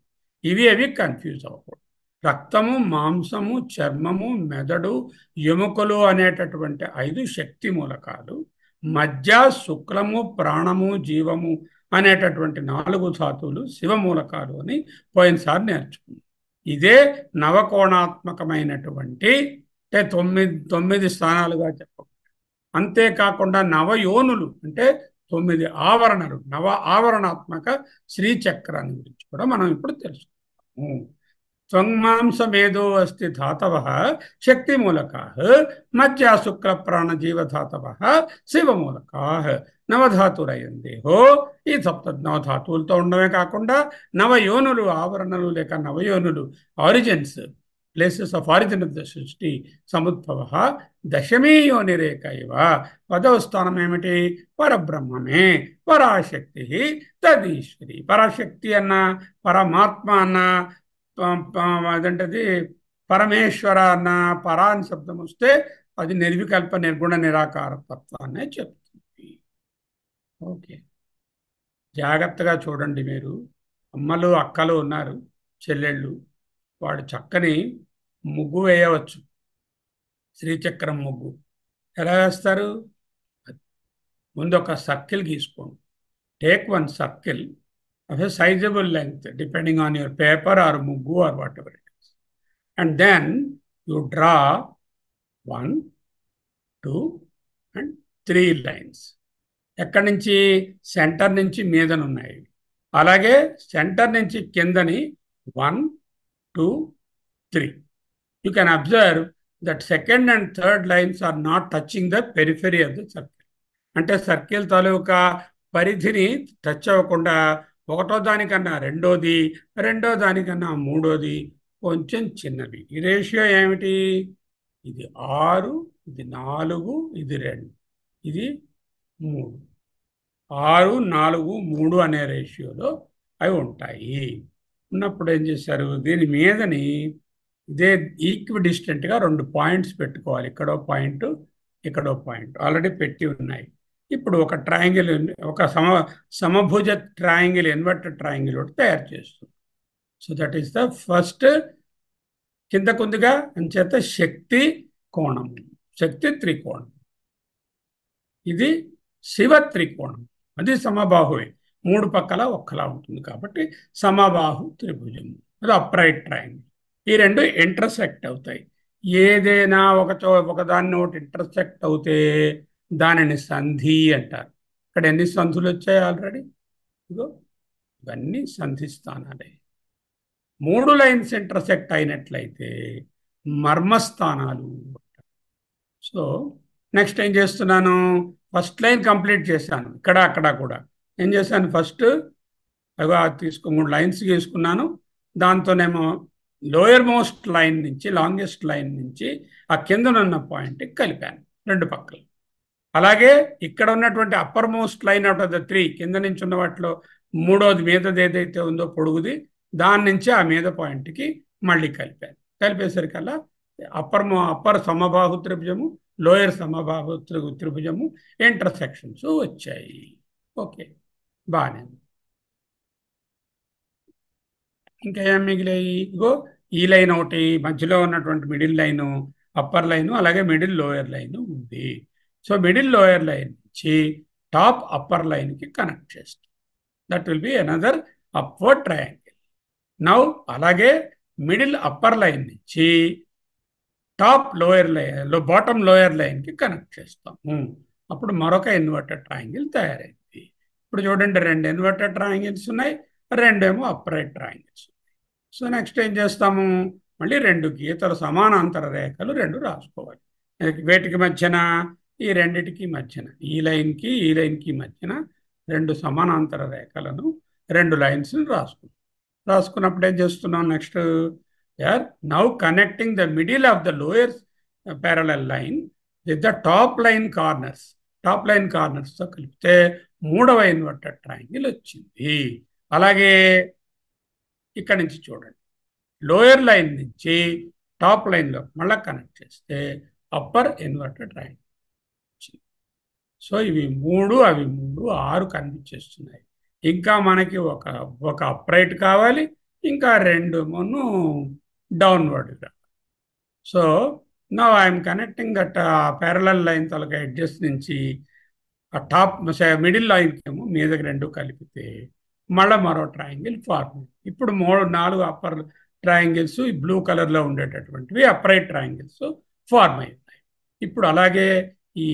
A: అవి కన్ఫ్యూజ్ అవ్వకూడదు. రక్తము, మాంసము, చర్మము, మెదడు, ఎముకలు అనేటటువంటి 5 శక్తి మూలకాలు, మధ్య శుక్లము, ప్రాణము, జీవము అనేటటువంటి 4 ధాతువులు శివమూలకాలు అని పోయినసారి నేర్చుకున్నాం. ఇదే నవకోణాత్మకమైనటువంటి అంటే 9 స్థానాలుగా చెప్పవచ్చు. అంతేకాకుండా నవయోనులు అంటే 9 ఆవరణలు, నవ ఆవరణాత్మక శ్రీచక్రాన్ని గురించి కూడా మనం ఇప్పుడు తెలుసుకుంటాము. త్వంమాంసమేదో అస్తి ధాతవః శక్తిమూలకాః, మధ్య శుక్ల ప్రాణ జీవధాతవః శివమూలకాః, నవధాతురయం దేహో. ఈ 9 ధాతువులతో ఉండమే కాకుండా నవయోనులు, ఆవరణలు లేక నవయోనులు, origins, places of origin of the సృష్టి, సముద్భవ దశమీ యోని రేఖ ఇవ. 10వ స్థానం ఏమిటి? పరబ్రహ్మమే, పరాశక్తి తదీశ్వరి. పరాశక్తి అన్న, పరమాత్మ అన్న, అదంటది పరమేశ్వర అన్న, పరా అని శబ్దం వస్తే అది నిర్వికల్ప నిర్గుణ నిరాకార తత్వాన్నే చెప్తుంది. ఓకే, జాగ్రత్తగా చూడండి. మీరు అమ్మలు, అక్కలు ఉన్నారు, చెల్లెళ్ళు, వాడు చక్కని ముగ్గు వేయవచ్చు. శ్రీచక్రం ముగ్గు ఎలా వేస్తారు? ముందు ఒక circle గీసుకోండి. take one circle of a sizable length, depending on your paper or muggu or whatever it is. And then you draw 1, 2, and 3 lines. ఎక్కడి నుంచి? సెంటర్ నుంచి మీదనున్నాయి. అలాగే సెంటర్ నుంచి కిందని 1, 2, 3. You can observe that second and third lines are not touching the periphery of the circle. అంటే circle తాలూకా పరిధిని touch అవ్వకుండా ఒకటో దానికన్నా రెండోది, రెండో దానికన్నా మూడోది కొంచెం చిన్నవి. ఈ రేషియో ఏమిటి? ఇది 6, ఇది 4, ఇది 2, ఇది 3. 6, 4, 3 అనే రేషియోలో అవి ఉంటాయి. ఉన్నప్పుడు ఏం చేశారు? దీని మీదని ఇదే ఈక్విడిస్టెంట్గా 2 పాయింట్స్ పెట్టుకోవాలి. ఇక్కడో పాయింట్, ఇక్కడో పాయింట్ ఆల్రెడీ పెట్టి ఉన్నాయి. ఇప్పుడు ఒక ట్రయాంగిల్, ఒక సమభుజ ట్రయాంగిల్, ఇన్వర్టెడ్ ట్రయాంగిల్ ఒకటి తయారు చేస్తుంది. So that is the first. కిందకుందిగా అంచేత శక్తి కోణం, శక్తి త్రికోణం. ఇది శివ త్రికోణం, అది సమబాహువే. 3 పక్కల ఒక్కలా ఉంటుంది కాబట్టి సమబాహు త్రిభుజం, అది అప్రైట్ ట్రయాంగిల్. ఈ రెండు ఇంటర్సెక్ట్ అవుతాయి. ఏదైనా ఒకదాన్ని ఒకటి ఇంటర్సెక్ట్ అవుతే దానిని సంధి అంటారు. ఇక్కడ ఎన్ని సంధులు వచ్చాయి ఆల్రెడీ? ఇదో ఇవన్నీ సంధి స్థానాలే. 3 లైన్స్ ఇంటర్సెక్ట్ అయినట్లయితే మర్మస్థానాలు. సో నెక్స్ట్ ఏం చేస్తున్నాను? ఫస్ట్ లైన్ కంప్లీట్ చేశాను. ఇక్కడ అక్కడ కూడా ఏం చేశాను? ఫస్ట్ అవి తీసుకు 3 లైన్స్ తీసుకున్నాను. దాంతోనేమో లోయర్ మోస్ట్ లైన్ నుంచి, లాంగెస్ట్ లైన్ నుంచి ఆ కిందనున్న పాయింట్కి కలిపాను 2 పక్కలు. అలాగే ఇక్కడ ఉన్నటువంటి upper most line out of the 3, కింద నుంచి ఉన్న వాటిలో మూడోది మీదది ఏదైతే ఉందో పొడుగుది, దాని నుంచి ఆ మీద పాయింట్కి మళ్ళీ కలిపాను. కలిపేసరికల్లా అప్పర్ సమబాహు త్రిభుజము, లోయర్ సమబాహు త్రిభుజము ఇంటర్సెక్షన్స్ వచ్చాయి. ఓకే, బాగానే. ఇంకా ఏం మిగిలాయి? ఇగో ఈ లైన్ ఒకటి, మధ్యలో ఉన్నటువంటి మిడిల్ లైను, అప్పర్ లైను, అలాగే మిడిల్ లోయర్ లైను ఉంది. సో మిడిల్ లోయర్ లైన్ నుంచి టాప్ అప్పర్ లైన్కి కనెక్ట్ చేస్తాం. That will be another upward triangle. Now అలాగే మిడిల్ అప్పర్ లైన్ నుంచి top lower line, bottom lower లైన్కి కనెక్ట్ చేస్తాము. అప్పుడు మరొక ఇన్వర్టెడ్ ట్రయాంగిల్ తయారైంది. ఇప్పుడు చూడండి, 2 ఇన్వర్టెడ్ ట్రయాంగిల్స్ ఉన్నాయి, 2 ఏమో అప్రైట్ ట్రయాంగిల్స్. సో నెక్స్ట్ ఏం చేస్తాము? మళ్ళీ 2 గీతలు, సమానాంతర రేఖలు 2 రాసుకోవాలి. వేటికి మధ్యన? ఈ రెండిటికి మధ్యన, ఈ లైన్కి ఈ లైన్కి మధ్యన 2 సమానాంతర రేఖలను, 2 లైన్స్ని రాసుకున్నప్పుడు ఏం చేస్తున్నాం? Next now connecting the middle of the lower parallel line with the top line corners. Top line కార్నర్స్తో కలిపితే 3వ ఇన్వర్టెడ్ ట్రయాంగిల్ వచ్చింది. అలాగే ఇక్కడ నుంచి చూడండి, లోయర్ లైన్ నుంచి టాప్ లైన్లో మళ్ళీ కనెక్ట్ చేస్తే అప్పర్ ఇన్వర్టెడ్ ట్రయాంగిల్ వచ్చింది. సో ఇవి 3, అవి 3, 6 కనిపించేస్తున్నాయి. ఇంకా మనకి ఒక అప్రైట్ కావాలి, ఇంకా 2 డౌన్వర్డ్గా. So now I'm connecting that parallel line తాలూకా ఎడ్జెస్ నుంచి ఆ టాప్ మిడిల్ లైన్కి ఏమో మీదకి 2 కలిపితే మళ్ళీ మరో ట్రయాంగిల్ ఫార్మ్. ఇప్పుడు 4 అప్పర్ ట్రయాంగిల్స్ ఈ బ్లూ కలర్లో ఉండేటటువంటివి అప్రైట్ ట్రయాంగిల్స్ ఫార్మ్ అవుతాయి. ఇప్పుడు అలాగే ఈ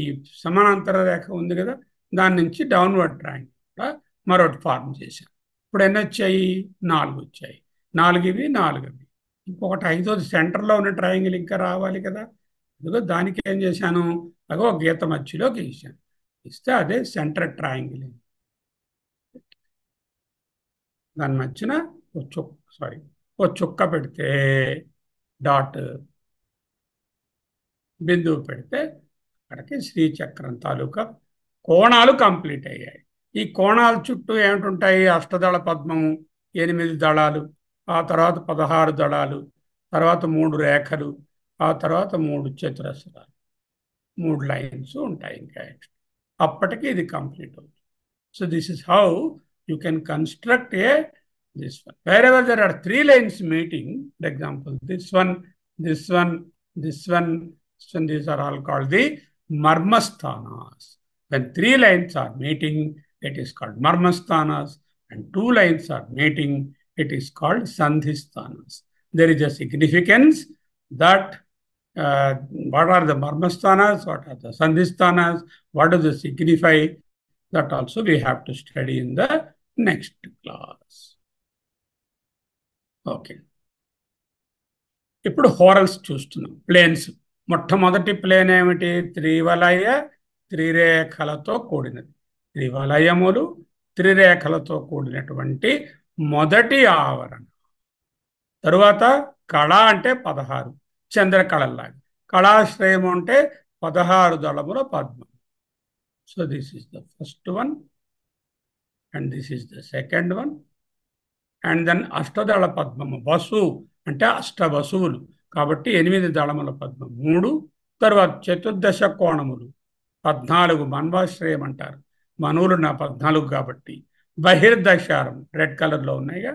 A: సమానాంతర రేఖ ఉంది కదా, దాని నుంచి డౌన్వర్డ్ ట్రయాంగిల్ కూడా మరొకటి ఫార్మ్ చేశాను. ఇప్పుడు ఎన్ని వచ్చాయి? 4 వచ్చాయి. 4 ఇవి, 4 ఇవి. ఇంకొకటి 5వది సెంటర్లో ఉన్న ట్రయాంగిల్ ఇంకా రావాలి కదా. ఇదిగో దానికి ఏం చేశాను? అగో గీత మధ్యలో గీసాను. ఇస్తే అదే సెంటర్ ట్రయాంగిల్. దాని మధ్యన ఓ చుక్క పెడితే, డాట్ బిందువు పెడితే అక్కడికి శ్రీచక్రం తాలూకా కోణాలు కంప్లీట్ అయ్యాయి. ఈ కోణాల చుట్టూ ఏమిటుంటాయి? అష్టదళ పద్మము, 8 దళాలు, ఆ తర్వాత 16 దళాలు, తర్వాత 3 రేఖలు, ఆ తర్వాత 3 చతురస్రాలు, 3 లైన్స్ ఉంటాయి. ఇంకా అప్పటికి ఇది కంప్లీట్ అవుతుంది. So this is how you can construct this one. Wherever there are 3 lines meeting, for example, this one, this one, this one, this one, these are all called the marmasthanas. When 3 lines are meeting, it is called marmasthanas, and two lines are meeting, it is called sandhisthanas. There is a significance that what are the marmasthanas, what are the sandhisthanas, what does it signify, that also we have to study in the next class. Okay. ఇప్పుడు హోరల్స్ చూస్తున్నాం. Planes. మొట్టమొదటి plane ఏమిటి? త్రివలయ త్రిరేఖలతో కూడినది. త్రివలయములు త్రిరేఖలతో కూడినటువంటి మొదటి ఆవరణ. తరువాత కళ అంటే 16 చంద్రకళల్లాగా. కళాశ్రయం అంటే 16 దళముల పద్మం. So this is the first one and this is the second one. And then అష్టదళ పద్మము. వసు అంటే అష్టవసువులు కాబట్టి 8 దళముల పద్మం 3. తర్వాత చతుర్దశ కోణములు 14 మన్వాశ్రయం అంటారు. మనువులు 14 కాబట్టి. బహిర్దశారం రెడ్ కలర్లో ఉన్నాయిగా,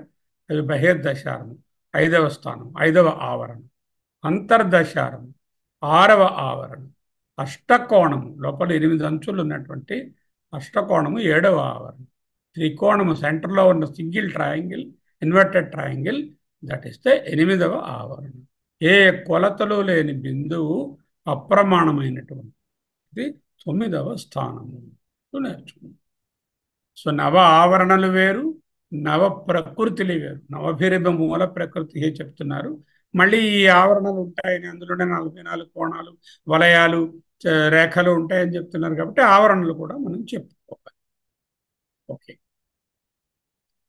A: అవి బహిర్దశారం 5వ స్థానం 5వ ఆవరణ. అంతర్దశారం 6వ ఆవరణ. అష్టకోణము లోపల 8 అంచులు ఉన్నటువంటి అష్టకోణము 7వ ఆవరణ. త్రికోణము సెంటర్లో ఉన్న single triangle, inverted triangle, that is the 8వ ఆవరణ. ఏ కొలతలు లేని బిందువు అప్రమాణమైనటువంటిది 9వ స్థానము నేర్చుకున్నాం. సో నవ ఆవరణలు వేరు, నవ ప్రకృతిలు వేరు. నవభిరిభ మూల ప్రకృతి చెప్తున్నారు. మళ్ళీ ఈ ఆవరణలు ఉంటాయని, అందులోనే 44 కోణాలు, వలయాలు, రేఖలు ఉంటాయని చెప్తున్నారు కాబట్టి ఆవరణలు కూడా మనం చెప్పుకోవాలి. ఓకే.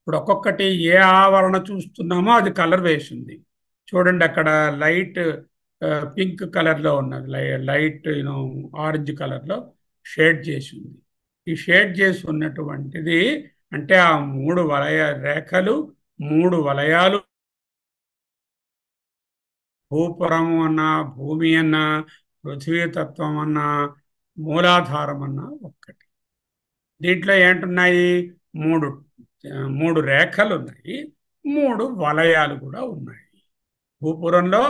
A: ఇప్పుడు ఒక్కొక్కటి ఏ ఆవరణ చూస్తున్నామో అది కలర్ వేసింది. చూడండి, అక్కడ లైట్ పింక్ కలర్లో ఉన్నది, లైట్ ఆరెంజ్ కలర్లో షేడ్ చేసి ఉంది. ఈ షేడ్ చేసి ఉన్నటువంటిది అంటే ఆ 3 వలయ రేఖలు, 3 వలయాలు. భూపురము అన్నా, భూమి అన్నా, పృథ్వీతత్వం అన్నా, మూలాధారం అన్నా ఒక్కటి. దీంట్లో ఏంటున్నాయి? 3 రేఖలు ఉన్నాయి, 3 వలయాలు కూడా ఉన్నాయి. భూపురంలో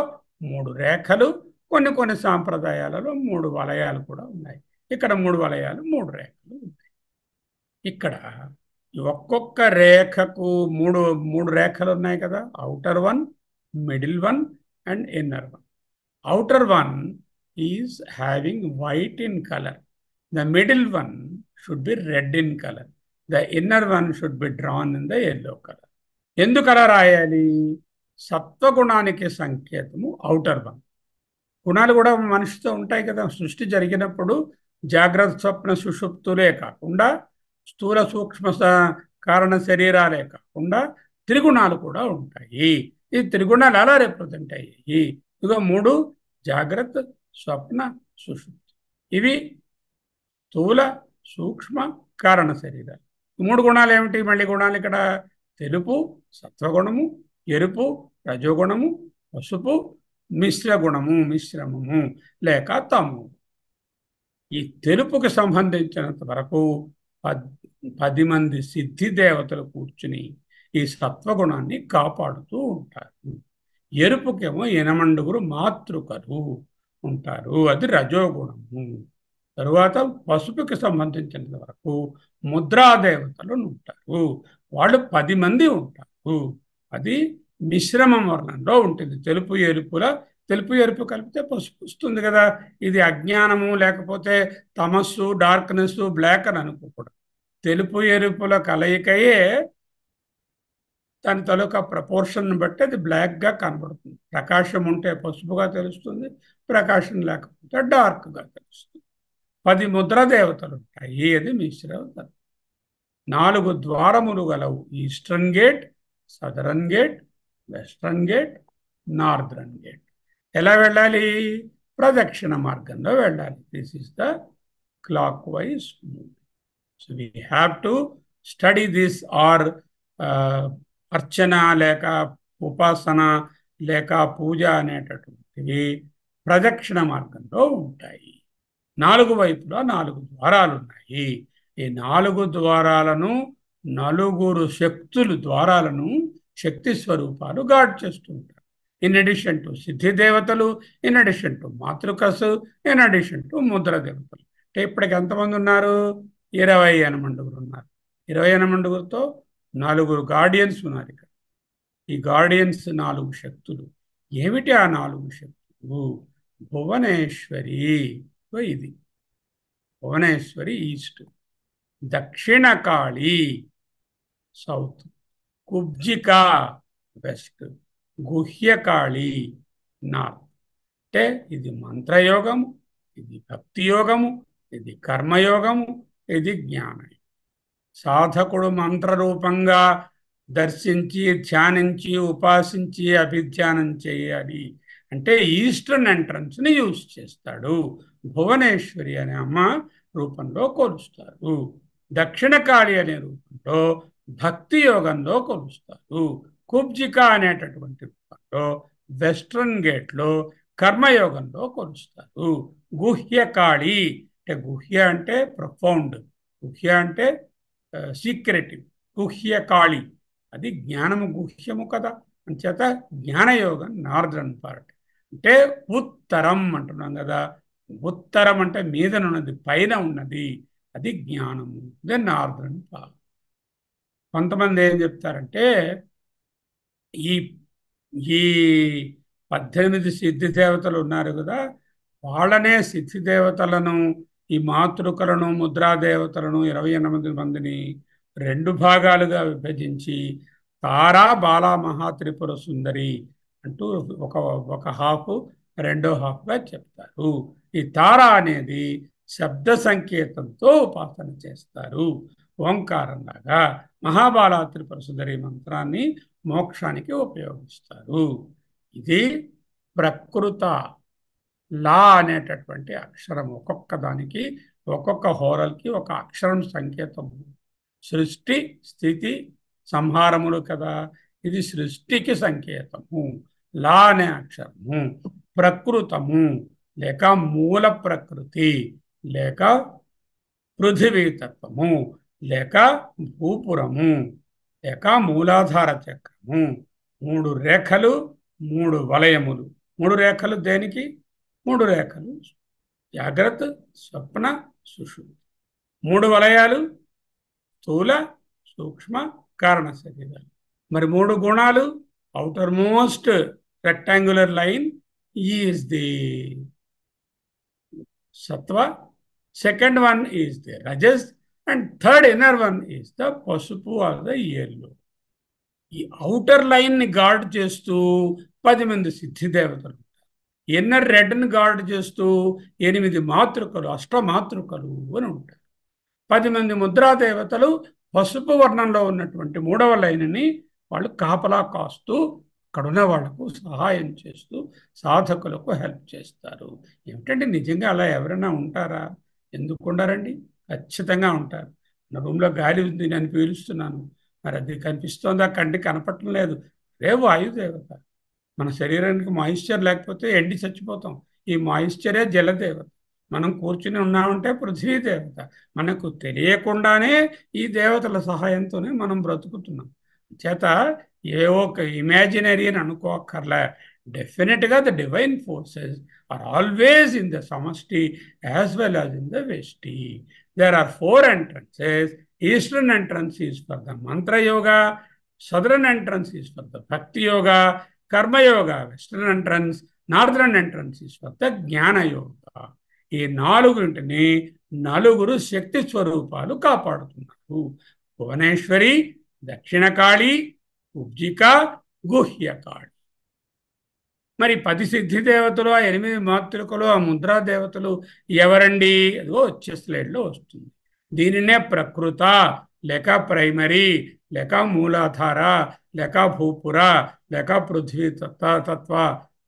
A: 3 రేఖలు, కొన్ని సాంప్రదాయాలలో 3 వలయాలు కూడా ఉన్నాయి. ఇక్కడ 3 వలయాలు, 3 రేఖలు ఉన్నాయి. ఇక్కడ ఒక్కొక్క రేఖకు 3 రేఖలు ఉన్నాయి కదా. Outer one, middle one and inner one. Outer one is having white in colour. The middle one should be red in colour. The inner one should be drawn in the yellow colour. ఎందుకు అలా రాయాలి? సత్వగుణానికి సంకేతము outer one. గుణాలు కూడా మనిషితో ఉంటాయి కదా. సృష్టి జరిగినప్పుడు జాగ్రత్త, స్వప్న, సుషుప్తులే కాకుండా, స్థూల సూక్ష్మ కారణ శరీరాలే కాకుండా త్రిగుణాలు కూడా ఉంటాయి. ఈ త్రిగుణాలు ఎలా రిప్రజెంట్ అయ్యాయి? ఇదిగో 3 జాగ్రత్త, స్వప్న, సుషుప్తి. ఇవి స్థూల సూక్ష్మ కారణ శరీరాలు. 3 గుణాలు ఏమిటి? మళ్ళీ గుణాలు ఇక్కడ తెలుపు సత్వగుణము, ఎరుపు రజోగుణము, పసుపు మిశ్రగుణము మిశ్రమము లేక తము. ఈ తెలుపుకి సంబంధించినంత వరకు 10 మంది సిద్ధి దేవతలు కూర్చుని ఈ సత్వగుణాన్ని కాపాడుతూ ఉంటారు. ఎరుపుకేమో 8 మాతృకలు ఉంటారు, అది రజోగుణము. తరువాత పసుపుకి సంబంధించినంత వరకు ముద్రాదేవతలు ఉంటారు, వాళ్ళు 10 మంది ఉంటారు, అది మిశ్రమం వర్ణంలో ఉంటుంది. తెలుపు ఎరుపు కలిపితే పసుపు వస్తుంది కదా. ఇది అజ్ఞానము లేకపోతే తమస్సు, డార్క్నెస్, బ్లాక్ అని అనుకోకూడదు. తెలుపు ఎరుపుల కలయికయే దాని తాలూకా ప్రపోర్షన్ బట్టి అది బ్లాక్గా కనబడుతుంది. ప్రకాశం ఉంటే పసుపుగా తెలుస్తుంది, ప్రకాశం లేకపోతే డార్క్గా తెలుస్తుంది. 10 ముద్రాదేవతలు ఉంటాయి, అది మిశ్రమ. 4 ద్వారములు గలవు. Eastern gate, southern gate, western gate, northern gate. ఎలా వెళ్ళాలి? ప్రదక్షిణ మార్గంలో వెళ్ళాలి. This is the clockwise move. So we have to study this. Or అర్చన లేక ఉపాసన లేక పూజ అనేటటువంటివి ప్రదక్షిణ మార్గంలో ఉంటాయి. 4 వైపులా 4 ద్వారాలు ఉన్నాయి. ఈ 4 ద్వారాలను 4 ద్వారాలను శక్తి స్వరూపాలు గాడ్ చేస్తుంటారు. ఇన్ అడిషన్ టు సిద్ధి దేవతలు, ఇన్ అడిషన్ టు మాతృకసు, ఇన్ అడిషన్ టు ముద్ర దేవతలు. అంటే ఇప్పటికి ఎంతమంది ఉన్నారు? 20 మండుగురు ఉన్నారు. 28 4 గార్డియన్స్ ఉన్నారు ఇక్కడ. ఈ గార్డియన్స్ 4 శక్తులు. ఏమిటి ఆ 4 శక్తులు? భువనేశ్వరి ఇది, భువనేశ్వరి ఈస్ట్, దక్షిణ కాళి సౌత్, కుబ్జిక వెస్ట్, గుహ్యకాళి నార్త్. అంటే ఇది మంత్రయోగము, ఇది భక్తి యోగము, ఇది కర్మయోగము, ఇది జ్ఞానం. సాధకుడు మంత్రరూపంగా దర్శించి ధ్యానించి ఉపాసించి అభిధ్యానం చేయాలి అంటే ఈస్టర్న్ ఎంట్రన్స్ని యూజ్ చేస్తాడు. భువనేశ్వరి అనే అమ్మ రూపంలో కొలుస్తారు. దక్షిణ కాళి అనే రూపంలో భక్తి యోగంలో కొలుస్తారు. కుబ్జిక అనేటటువంటి రూపంలో వెస్ట్రన్ గేట్లో కర్మయోగంలో కొలుస్తారు. గుహ్యకాళి అంటే గుహ్య అంటే ప్రొఫౌండ్, గుహ్య అంటే సీక్రెటివ్, గుహ్యకాళి అది జ్ఞానము గుహ్యము కదా. అంచేత జ్ఞానయోగం నార్దర్న్ పార్ట్. అంటే ఉత్తరం అంటున్నాం కదా, ఉత్తరం అంటే మీదనున్నది, పైన ఉన్నది, అది జ్ఞానము, ఇది నార్దర్న్ పార్ట్. కొంతమంది ఏం చెప్తారంటే ఈ ఈ 18 సిద్ధి దేవతలు ఉన్నారు కదా, వాళ్ళనే సిద్ధి దేవతలను, ఈ మాతృకలను, ముద్రాదేవతలను 28 మందిని 2 భాగాలుగా విభజించి తారా బాలా మహాత్రిపుర సుందరి అంటూ ఒక ఒక హాఫ్ రెండో హాఫ్గా చెప్తారు. ఈ తార అనేది శబ్ద సంకేతంతో ఉపాసన చేస్తారు. ఓంకారంలాగా మహాబాలా త్రిపుర సుందరి మంత్రాన్ని మోక్షానికి ఉపయోగిస్తారు. ఇది ప్రకృత లా అనేటటువంటి అక్షరం, ఒక్కొక్క దానికి ఒక్కొక్క హోరల్కి ఒక అక్షరం సంకేతం. సృష్టి స్థితి సంహారములు కదా, ఇది సృష్టికి సంకేతము. లా అనే అక్షరము ప్రకృతము లేక మూల ప్రకృతి లేక పృథివీతత్వము లేక భూపురము లేక మూలాధార చక్రము. 3 రేఖలు 3 వలయములు. 3 రేఖలు దేనికి? 3 రేఖలు జాగ్రత్త, స్వప్న, సుషుప్తి. 3 వలయాలు స్థూల, సూక్ష్మ, కారణ శరీరాలు. మరి 3 గుణాలు, outer most rectangular line is the sattva, second one is the rajas, and third inner one is the pasupu or the yellow. ఈ అవుటర్ లైన్ ని గార్డ్ చేస్తూ 10 మంది సిద్ధి దేవతలు, ఇన్నర్ రెడ్ ని గార్డ్ చేస్తూ 8 మాతృకలు, అష్టమాతృకలు అని ఉంటారు. 10 మంది ముద్రా దేవతలు పసుపు వర్ణంలో ఉన్నటువంటి 3వ లైన్ని వాళ్ళు కాపలా కాస్తూ అక్కడున్న వాళ్లకు సహాయం చేస్తూ సాధకులకు హెల్ప్ చేస్తారు. ఏమిటంటే నిజంగా అలా ఎవరైనా ఉంటారా? ఎందుకు ఉండారండి? ఖచ్చితంగా ఉంటారు. నా రూమ్లో గాలి ఉంది, నేను పీలుస్తున్నాను, మరి అది కనిపిస్తోందా? కంటికి కనపడటం లేదు. రే వాయుదేవత. మన శరీరానికి మాయిశ్చర్ లేకపోతే ఎండి చచ్చిపోతాం. ఈ మాయిశ్చరే జలదేవత. మనం కూర్చుని ఉన్నామంటే పృథ్వీ దేవత. మనకు తెలియకుండానే ఈ దేవతల సహాయంతోనే మనం బ్రతుకుతున్నాం. చేత ఏ ఒక ఇమాజినరీ అని అనుకోక్కర్లే. డెఫినెట్గా the divine forces are always in the సమష్టి as well as in the వెష్టి. There are 4 entrances. Eastern entrance is for the mantra yoga, southern entrance is for the bhakti yoga, karma yoga, western entrance, northern entrance is for the జ్ఞాన yoga. ఈ 4 నలుగురు శక్తి స్వరూపాలు కాపాడుతున్నారు. భువనేశ్వరి, దక్షిణకాళి, కుబ్జిక, గుహ్యకాళి. మరి 10 సిద్ధి దేవతలు, ఆ 8 మాతృకలు, ఆ ముద్రా దేవతలు ఎవరండి? అదిగో వచ్చే స్లైడ్లో వస్తుంది. దీనినే ప్రకృత లేక ప్రైమరీ లేక మూలాధార లేక భూపుర లేక పృథ్వీ తత్వ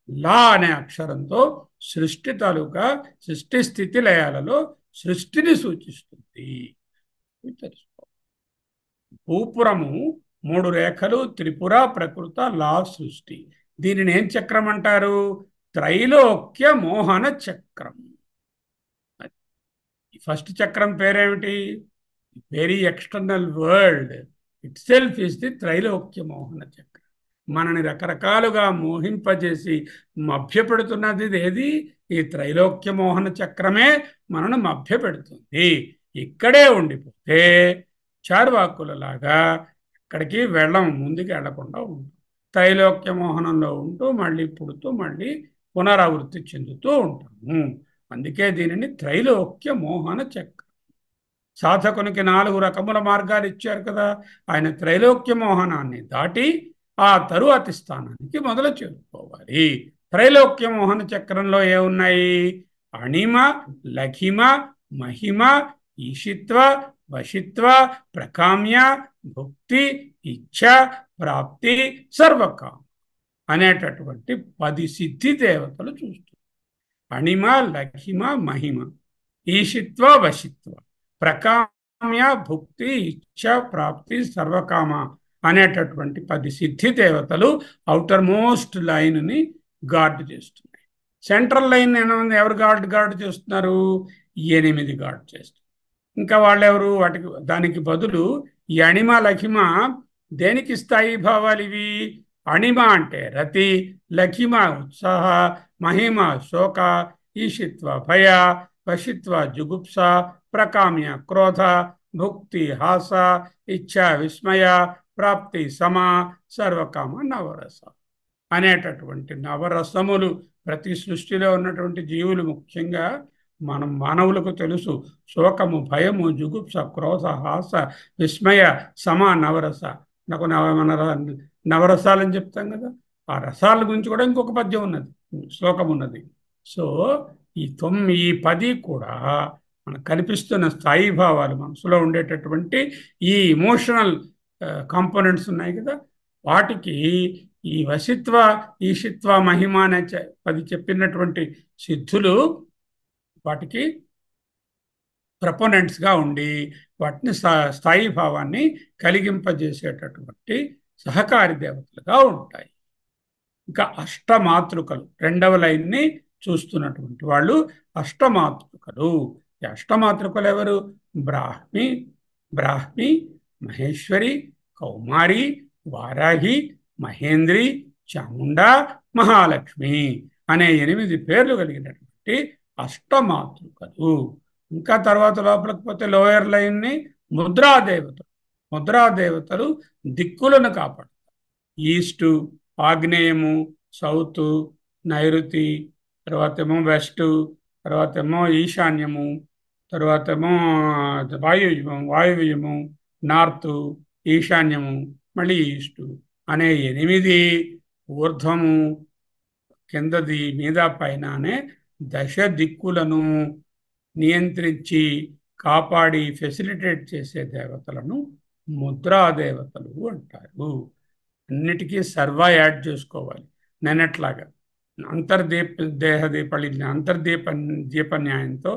A: లా అనే అక్షరంతో సృష్టి తాలూకా సృష్టి స్థితి లయాలలో సృష్టిని సూచిస్తుంది. భూపురము 3 రేఖలు, త్రిపుర, ప్రకృత, లా, సృష్టి. దీనిని ఏం చక్రం అంటారు? త్రైలోక్య మోహన చక్రం. ఫస్ట్ చక్రం పేరేమిటి? Very external world itself is the త్రైలోక్య మోహన చక్రం. మనని రకరకాలుగా మోహింపజేసి మభ్యపెడుతున్నది ఏది? ఈ త్రైలోక్య మోహన చక్రమే మనను మభ్యపెడుతుంది. ఇక్కడే ఉండిపోతే చార్వాకులలాగా ఇక్కడికి ముందుకు వెళ్లకుండా ఉంటాం. త్రైలోక్య మోహనంలో ఉంటూ మళ్ళీ పుడుతూ మళ్ళీ పునరావృత్తి చెందుతూ ఉంటాము. అందుకే దీనిని త్రైలోక్య మోహన చక్రం. సాధకునికి 4 రకముల మార్గాలు ఇచ్చారు కదా. ఆయన త్రైలోక్య మోహనాన్ని దాటి ఆ తరువాతి స్థానానికి మొదలు చేరుకోవాలి. త్రైలోక్య మోహన చక్రంలో ఏమున్నాయి? అణిమ, లఘిమ, మహిమ, ఈషిత్వ, వశిత్వ, ప్రకామ్య, భుక్తి, ఇచ్ఛ, ప్రాప్తి, సర్వకామ అనేటటువంటి 10 సిద్ధి దేవతలు చూస్తారు. అణిమ, లఘిమ, మహిమ, ఈషిత్వ, వశిత్వ, ప్రకామ్య, భుక్తి, ఇచ్ఛ, ప్రాప్తి, సర్వకామ అనేటటువంటి 10 సిద్ధి దేవతలు ఔటర్ మోస్ట్ లైన్ని గార్డ్ చేస్తున్నాయి. సెంట్రల్ లైన్ ఎవరు గార్డ్ చేస్తున్నారు? 8 గార్డ్ చేస్తున్నారు. ఇంకా వాళ్ళెవరు? దానికి బదులు ఈ అణిమ, లఘిమ దేనికి స్థాయి భావాలు ఇవి? అణిమ అంటే రతి, లఘిమ ఉత్సాహ, మహిమ శోక, ఈషిత్వ భయ, వశిత్వ జుగుప్స, ప్రకామ్య క్రోధ, భుక్తి హాస, ఇచ్ఛ విస్మయ, ప్రాప్తి సమ, సర్వకామ నవరస అనేటటువంటి నవరసములు ప్రతి సృష్టిలో ఉన్నటువంటి జీవులు, ముఖ్యంగా మనం మానవులకు తెలుసు. శోకము, భయము, జుగుప్స, క్రోధ, హాస, విస్మయ, సమ, నవరస. నాకు నవరసాలని చెప్తాం కదా. ఆ రసాల గురించి కూడా ఇంకొక పద్యం ఉన్నది, శ్లోకం ఉన్నది. సో ఈ 10 కూడా మనకు కనిపిస్తున్న స్థాయి భావాలు, మనసులో ఉండేటటువంటి ఈ ఇమోషనల్ కాంపోనెంట్స్ ఉన్నాయి కదా, వాటికి ఈ వశిత్వ, ఈషిత్వ, మహిమ అనే 10 చెప్పినటువంటి సిద్ధులు వాటికి ప్రపోనెంట్స్గా ఉండి వాటిని స్థాయి భావాన్ని కలిగింపజేసేటటువంటి సహకారి దేవతలుగా ఉంటాయి. ఇంకా అష్టమాతృకలు, 2వ లైన్ని చూస్తున్నటువంటి వాళ్ళు అష్టమాతృకలు. ఈ అష్టమాతృకలు ఎవరు? బ్రాహ్మి, మహేశ్వరి, కౌమారి, వారాహి, మహేంద్రి, చాముండ, మహాలక్ష్మి అనే 8 పేర్లు కలిగినటువంటి అష్టమాతృకలు. ఇంకా తర్వాత లోపలికి పోతే లోయర్ లైన్ని ముద్రాదేవతలు దిక్కులను కాపాడుతారు. ఈస్టు, ఆగ్నేయము, సౌత్, నైరుతి, తర్వాత ఏమో వెస్ట్, తర్వాత ఏమో ఈశాన్యము, తర్వాత ఏమో వాయువ్యము, నార్త్, ఈశాన్యము, మళ్ళీ ఈస్టు అనే 8 ఊర్ధ్వము, కిందది, మీద, పైన అనే దశ దిక్కులను నియంత్రించి కాపాడి ఫెసిలిటేట్ చేసే దేవతలను ముద్రాదేవతలు అంటారు. అన్నిటికీ సర్వ యాడ్ చేసుకోవాలి. నేనట్లాగా దీప న్యాయంతో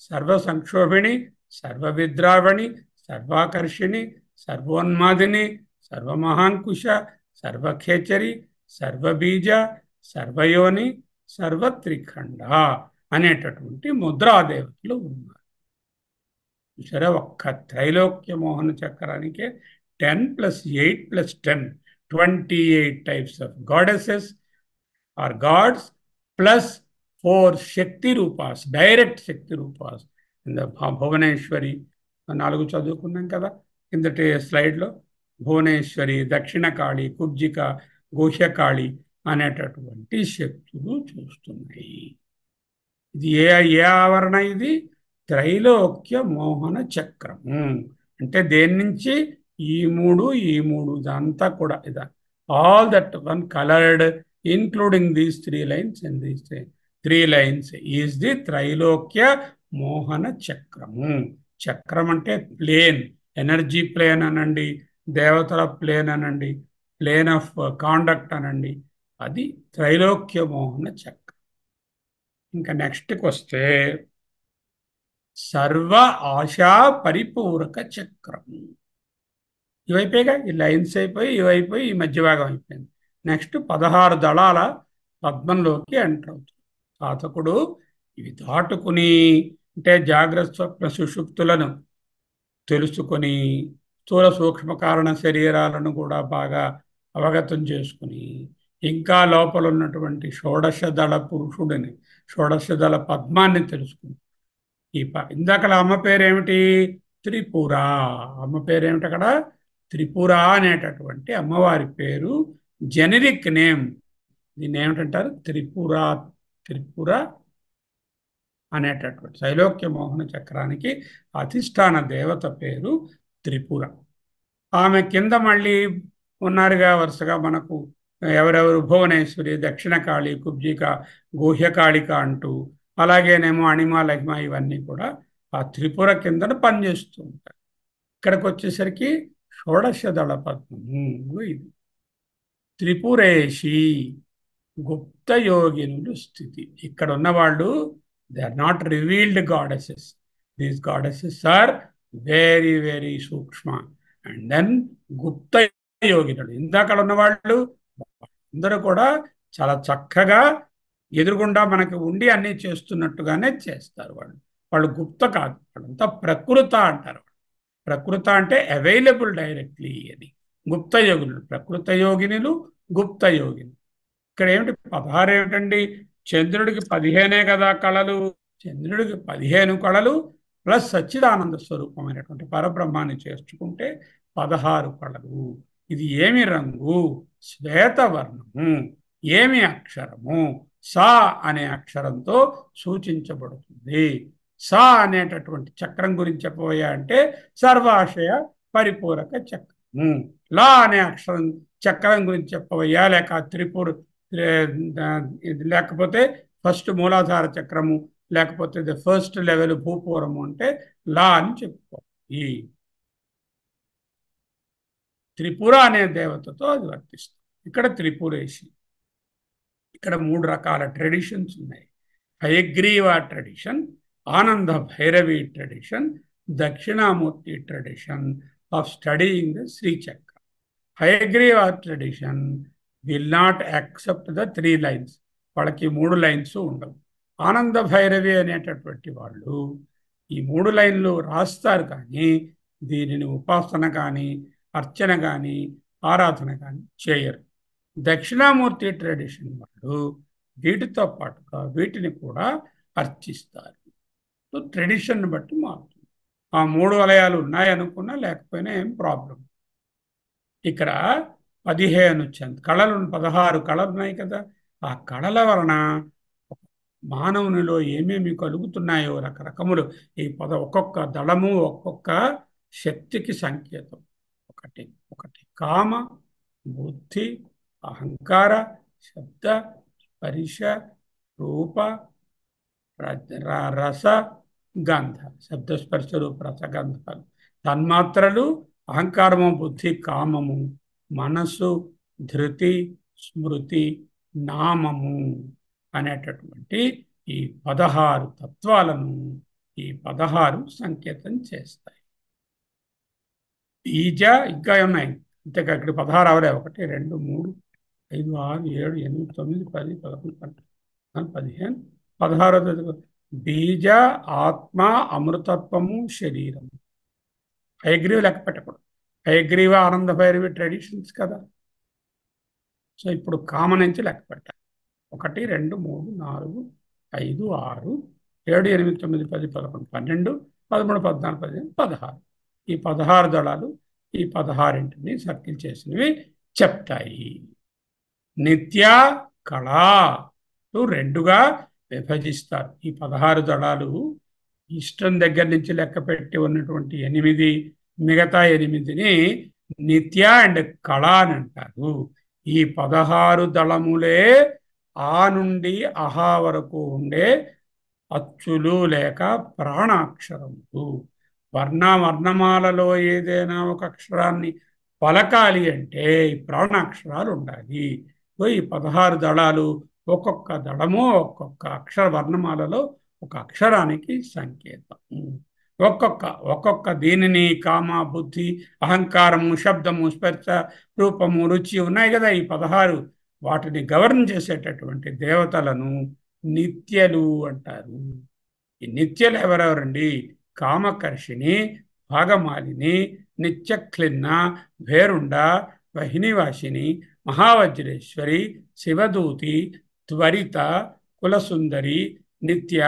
A: సర్వ సంక్షోభిణి, సర్వ విద్రావణి, సర్వాకర్షిణి, సర్వోన్మాదిని, సర్వమహాంకుశ, సర్వఖేచరి, సర్వబీజ, సర్వయోని, సర్వత్రిఖండ అనేటటువంటి ముద్రాదేవతలు ఉన్నారు. సరే, ఒక్క త్రైలోక్య మోహన చక్రానికే 10 + 8 + 10 28 types of goddesses or gods plus 4 Shakti Rupas, direct Shakti Rupas. In the Bhuvaneshwari, 4 చదువుకున్నాం కదా కిందటి స్లైడ్లో. భువనేశ్వరి, దక్షిణకాళి, కుబ్జిక, గోహ్యకాళి అనేటటువంటి శక్తులు చూస్తున్నాయి. ఇది ఏ ఆవరణ? ఇది త్రైలోక్య మోహన చక్రము. అంటే దేని నుంచి? ఈ మూడు ఇదంతా కూడా ఇదా all that one coloured including these 3 lines and these 3 lines is the త్రైలోక్య మోహన చక్రము. చక్రం అంటే ప్లేన్, ఎనర్జీ ప్లేన్ అనండి, దేవతల ప్లేన్ అనండి, ప్లేన్ ఆఫ్ కాండక్ట్ అనండి, అది త్రైలోక్య మోహన చక్రం. ఇంకా నెక్స్ట్కి వస్తే సర్వ ఆశా పరిపూరక చక్రము. ఇవైపోయిగా, ఈ లైన్స్ అయిపోయి, ఇవైపోయి, ఈ మధ్య భాగం అయిపోయింది. నెక్స్ట్ 16 దళాల పద్మంలోకి ఎంటర్ అవుతుంది సాధకుడు. ఇవి దాటుకుని, అంటే జాగ్రత్త స్వప్న సుషుప్తులను తెలుసుకొని, స్థూల సూక్ష్మ కారణ శరీరాలను కూడా బాగా అవగతం చేసుకుని, ఇంకా లోపల ఉన్నటువంటి షోడశ దళ పురుషుడిని, షోడశ దళ పద్మాన్ని తెలుసుకుని, ఇందాకల అమ్మ పేరేమిటి? త్రిపుర. అమ్మ పేరు ఏమిటి అక్కడ? త్రిపుర అనేటటువంటి అమ్మవారి పేరు. Generic name. దీన్ని ఏమిటంటారు? త్రిపుర. త్రిపుర అనేటటువంటి త్రైలోక్య మోహన చక్రానికి అధిష్టాన దేవత పేరు త్రిపుర. ఆమె కింద మళ్ళీ ఉన్నారుగా వరుసగా మనకు ఎవరెవరు? భువనేశ్వరి, దక్షిణకాళి, కుబ్జిక, గుహ్యకాళిక అంటూ, అలాగేనేమో అణిమ, లహిమ ఇవన్నీ కూడా ఆ త్రిపుర కిందన పనిచేస్తూ ఉంటాయి. ఇక్కడికి వచ్చేసరికి షోడశ దళ పద్మము ఇది. త్రిపురేషి గుప్త యోగినులు స్థితి. ఇక్కడ ఉన్నవాళ్ళు they are not revealed goddesses. These goddesses are very very సూక్ష్మ. అండ్ దెన్ గుప్త యోగినుడు, ఇందాక ఉన్నవాళ్ళు అందరూ కూడా చాలా చక్కగా ఎదురుగుండా మనకి ఉండి అన్నీ చేస్తున్నట్టుగానే చేస్తారు. వాళ్ళు వాళ్ళు గుప్త కాదు, వాళ్ళంతా ప్రకృత అంటారు. ప్రకృత అంటే అవైలబుల్ డైరెక్ట్లీ అని. గుప్త యోగినులు, ప్రకృత యోగినులు, గుప్త యోగినులు. ఇక్కడ ఏమిటి 16 ఏమిటండి? చంద్రుడికి 15 కదా కళలు. చంద్రుడికి 15 కళలు ప్లస్ సచ్చిదానంద స్వరూపమైనటువంటి పరబ్రహ్మాన్ని చేర్చుకుంటే 16 కళలు. ఇది ఏమి రంగు? శ్వేతవర్ణము. ఏమి అక్షరము? సా అనే అక్షరంతో సూచించబడుతుంది. సా అనేటటువంటి చక్రం గురించి చెప్పబోయా అంటే సర్వాశయ పరిపూరక చక్రము. లా అనే అక్షరం చక్రం గురించి చెప్పబోయా, లేక త్రిపుర, లేకపోతే ఫస్ట్ మూలాధార చక్రము, లేకపోతే ది ఫస్ట్ లెవెల్ భూపూరము అంటే లా అని చెప్పుకోవాలి. ఈ త్రిపుర అనే దేవతతో అది వర్తిస్తుంది. ఇక్కడ త్రిపురేషి. ఇక్కడ 3 రకాల ట్రెడిషన్స్ ఉన్నాయి. హయగ్రీవ ట్రెడిషన్, ఆనంద Bhairavi tradition, Dakshinamurthy tradition of studying the Sri Chakra. Hayagriva tradition will not accept the 3 lines. వాళ్ళకి 3 లైన్స్ ఉండవు. ఆనంద భైరవి అనేటటువంటి వాళ్ళు ఈ 3 లైన్లు రాస్తారు, కానీ దీనిని ఉపాసన కానీ అర్చన కానీ ఆరాధన కానీ చేయరు. దక్షిణామూర్తి ట్రెడిషన్ వాళ్ళు వీటితో పాటుగా వీటిని కూడా అర్చిస్తారు. సో ట్రెడిషన్ బట్టి మారుతుంది. ఆ 3 వలయాలు ఉన్నాయనుకున్నా లేకపోయినా ఏం ప్రాబ్లం. ఇక్కడ 15 కళలు, 16 కళలు ఉన్నాయి కదా. ఆ కళల వలన మానవునిలో ఏమేమి కలుగుతున్నాయో రకరకములు. ఈ ఒక్కొక్క దళము ఒక్కొక్క శక్తికి సంకేతం. ఒకటి ఒకటి కామ, బుద్ధి, అహంకార, శబ్ద, స్పర్శ, రూప, రస, గంధ. శబ్ద, స్పర్శ, రూప, రస, గంధాలు తన్మాత్రలు. అహంకారము, బుద్ధి, కామము, మనస్సు, ధృతి, స్మృతి, నామము అనేటటువంటి ఈ 16 తత్వాలను ఈ 16 సంకేతం చేస్తాయి. బీజ ఇంకా ఉన్నాయి. అంతేకా ఇక్కడ 16 అవలే. 1 2 3 5 6 7 8 9 10 11 12 15 16. బీజ, ఆత్మ, అమృతత్వము, శరీరము. హయగ్రీవ లెక్క పెట్టకూడదు. హయగ్రీవ, ఆనంద భైరవి ట్రెడిషన్స్ కదా. సో ఇప్పుడు కామ నుంచి లెక్క పెట్టాలి. 1 2 3 4 5 6 7 8 9 10 11 12 13 14 15 16. ఈ 16 దళాలు ఈ 16ని సర్కిల్ చేసినవి చెప్తాయి. నిత్య కళ 2గా విభజిస్తారు. ఈ 16 దళాలు ఇష్టం దగ్గర నుంచి లెక్క పెట్టి ఉన్నటువంటి 8, మిగతా 8ని నిత్య అండ్ కళ అని అంటారు. ఈ 16 దళములే ఆ నుండి అహా వరకు ఉండే అచ్చులు లేక ప్రాణాక్షరములు. వర్ణమాలలో ఏదైనా ఒక అక్షరాన్ని పలకాలి అంటే ఈ ప్రాణాక్షరాలు ఉండాలి. ఈ 16 దళాలు ఒక్కొక్క దళము ఒక్కొక్క అక్షర వర్ణమాలలో ఒక అక్షరానికి సంకేతం. ఒక్కొక్క దీనిని కామ, బుద్ధి, అహంకారము, శబ్దము, స్పర్శ, రూపము, రుచి ఉన్నాయి కదా. ఈ 16 వాటిని గవర్న్ చేసేటటువంటి దేవతలను నిత్యలు అంటారు. ఈ నిత్యలు ఎవరెవరండి? కామకర్షిణి, భాగమాలిని, నిత్యక్లిన్న, భేరుండ, వహినివాసిని, మహావజ్రేశ్వరి, శివదూతి, త్వరిత, కులసుందరి, నిత్య,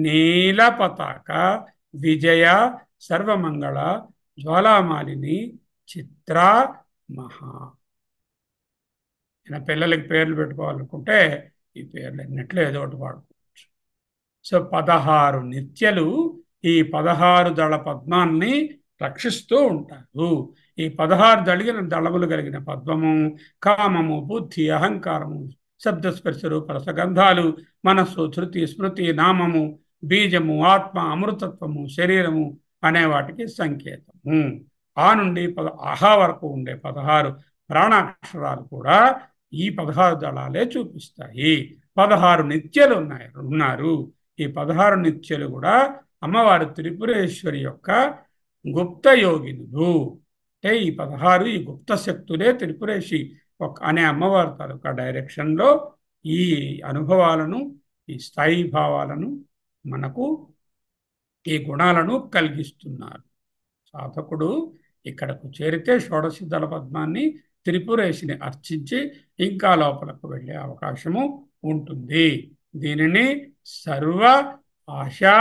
A: నీలపతాక, విజయ, సర్వమంగళ జ్వాలామాలిని చిత్రా మహా. పిల్లలకి పేర్లు పెట్టుకోవాలనుకుంటే ఈ పేర్లు అన్నిట్లో ఏదో ఒకటి వాడుకోవచ్చు. సో 16 నిత్యలు ఈ 16 దళ పద్మాన్ని రక్షిస్తూ ఉంటారు. ఈ 16 దళములు కలిగిన పద్మము కామము, బుద్ధి, అహంకారము, శబ్దస్పర్శ రూప రసగంధాలు, మనస్సు, శృతి, స్మృతి, నామము, బీజము, ఆత్మ, అమృతత్వము, శరీరము అనే వాటికి సంకేతము. ఆ నుండి ఆహా వరకు ఉండే 16 ప్రాణాక్షరాలు కూడా ఈ 16 దళాలే చూపిస్తాయి. 16 నిత్యలు ఉన్నారు. ఈ 16 నిత్యలు కూడా అమ్మవారు త్రిపురేశ్వరి యొక్క గుప్త యోగినులు. అంటే ఈ 16 ఈ గుప్త శక్తులే త్రిపురేషి అనే అమ్మవారి తాలూకా డైరెక్షన్లో ఈ అనుభవాలను, ఈ స్థాయి భావాలను, మనకు ఈ గుణాలను కలిగిస్తున్నారు. సాధకుడు ఇక్కడకు చేరితే షోడశి దళ పద్మాన్ని త్రిపురేషిని అర్చించి ఇంకా లోపలకు వెళ్ళే అవకాశము ఉంటుంది. దీనిని సర్వ ఆశా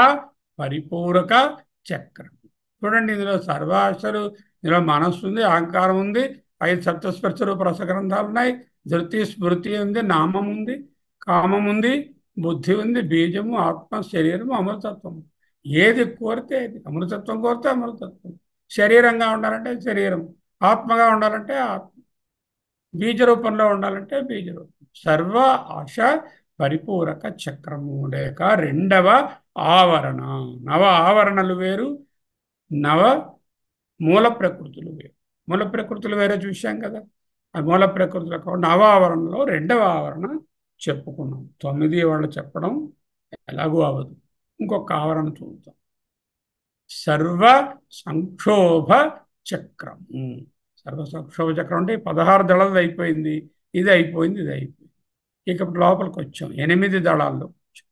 A: పరిపూరక చక్రం. చూడండి, ఇందులో సర్వ ఆశలు, ఇందులో మనస్సు ఉంది, అహంకారం ఉంది, 5 సప్తస్పర్శ రూప రసగ్రంథాలు ఉన్నాయి, ధృతి, స్మృతి ఉంది, నామం ఉంది, కామం ఉంది, బుద్ధి ఉంది, బీజము, ఆత్మ, శరీరము, అమృతత్వం. ఏది కోరితే అది. అమృతత్వం కోరితే అమృతత్వం, శరీరంగా ఉండాలంటే శరీరం, ఆత్మగా ఉండాలంటే ఆత్మ, బీజ రూపంలో ఉండాలంటే బీజ రూపం. సర్వ ఆశ పరిపూరక చక్రము లేక రెండవ ఆవరణ. నవ ఆవరణలు వేరు, నవ మూల ప్రకృతులు వేరు. మూల ప్రకృతులు వేరే చూశాం కదా. ఆ మూల ప్రకృతులకు నవ ఆవరణలో రెండవ ఆవరణ చెప్పుకున్నాం. 9 వాళ్ళు చెప్పడం ఎలాగూ అవ్వదు. ఇంకొక ఆవరణ చూద్దాం. సర్వ సంక్షోభ చక్రము. సర్వ సంక్షోభ చక్రం అంటే 16 దళాలు అయిపోయింది, ఇది అయిపోయింది, ఇది అయిపోయింది. ఇక లోపలికి వచ్చాం, 8 దళాల్లో వచ్చాం.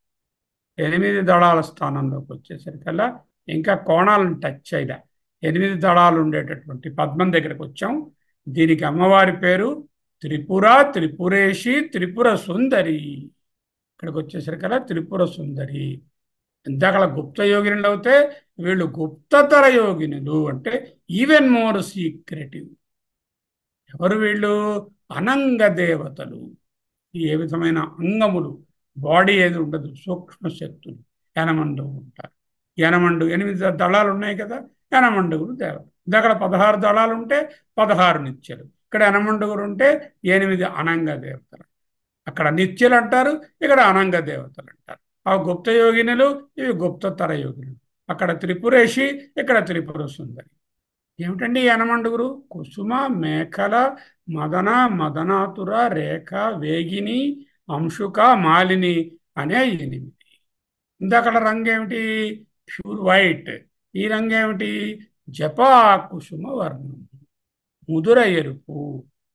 A: 8 దళాల స్థానంలోకి వచ్చేసరికల్లా ఇంకా కోణాలను టచ్ చేయలే. 8 దళాలు ఉండేటటువంటి పద్మం దగ్గరకు వచ్చాం. దీనికి అమ్మవారి పేరు త్రిపుర, త్రిపురేషి, త్రిపుర సుందరి. ఇక్కడికి వచ్చేసరికల్లా త్రిపుర సుందరి. ఇందాక గుప్త యోగినులు అవుతే వీళ్ళు గుప్తతర యోగినులు, అంటే ఈవెన్ మోర్ సీక్రెటివ్. ఎవరు వీళ్ళు? అనంగ దేవతలు. ఏ విధమైన అంగములు, బాడీ ఏది ఉండదు, సూక్ష్మ శక్తులు యనమండుగు ఉంటారు. యనమండు 8 దళాలు ఉన్నాయి కదా, యనమండుగురు దేవత. ఇందాక 16 దళాలు ఉంటే 16 నిత్యలు, ఇక్కడ యనమండుగురు ఉంటే 8 అనంగ దేవతలు. అక్కడ నిత్యలు అంటారు, ఇక్కడ అనంగ దేవతలు అంటారు. ఆ గుప్త యోగినులు, ఇవి గుప్తతర యోగినులు. అక్కడ త్రిపురేషి, ఇక్కడ త్రిపుర సుందరి. ఏమిటండి యనమండుగురు? కుసుమ, మేఖల, మదన, మదనాతుర, రేఖ, వేగిని, అంశుక, మాలిని అనే 8. ఇందాక రంగు ఏమిటి? Pure white. ఈ రంగు ఏమిటి? జపా కుసుమ వర్ణం, ముదుర ఎరుపు,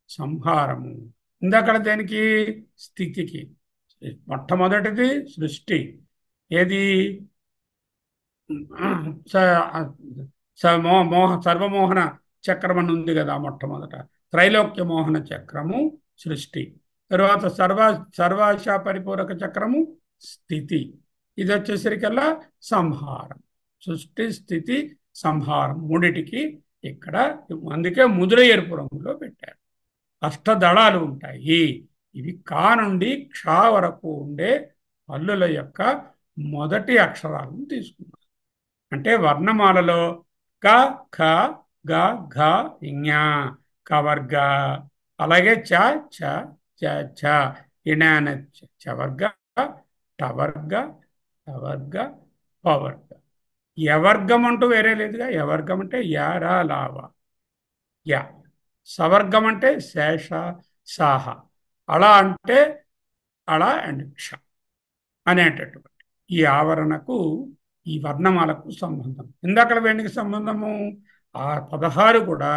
A: సంహారము. ఇందాక దేనికి? స్థితికి. మొట్టమొదటిది సృష్టి. ఏది? సర్వమోహన చక్రం అని ఉంది కదా మొట్టమొదట. త్రైలోక్య మోహన చక్రము సృష్టి. తర్వాత సర్వాశ పరిపూరక చక్రము స్థితి. ఇది వచ్చేసరికల్లా సంహారం. సృష్టి, స్థితి, సంహారం మూడిటికి ఇక్కడ అందుకే ముదుర ఎరుపు రంగులో పెట్టారు. అష్టదళాలు ఉంటాయి. ఇవి కా నుండి క్ష వరకు ఉండే హల్లుల యొక్క మొదటి అక్షరాలను తీసుకున్నారు. అంటే వర్ణమాలలో క, ఖ, గ, ఘ, ఞ, కవర్గ. అలాగే చ, ఛ, చ, ఛ, ఇణాన చవర్గ, టవర్గ, టవర్గ, పవర్గ. యవర్గం అంటూ వేరే లేదుగా. యవర్గం అంటే యారా లావ య. సవర్గం అంటే శేష, సాహ. అళ అంటే అళ అండ్ క్ష అనేటటువంటి ఈ ఆవరణకు, ఈ వర్ణమాలకు సంబంధం. ఇందాక వేణికి సంబంధము ఆ 16 కూడా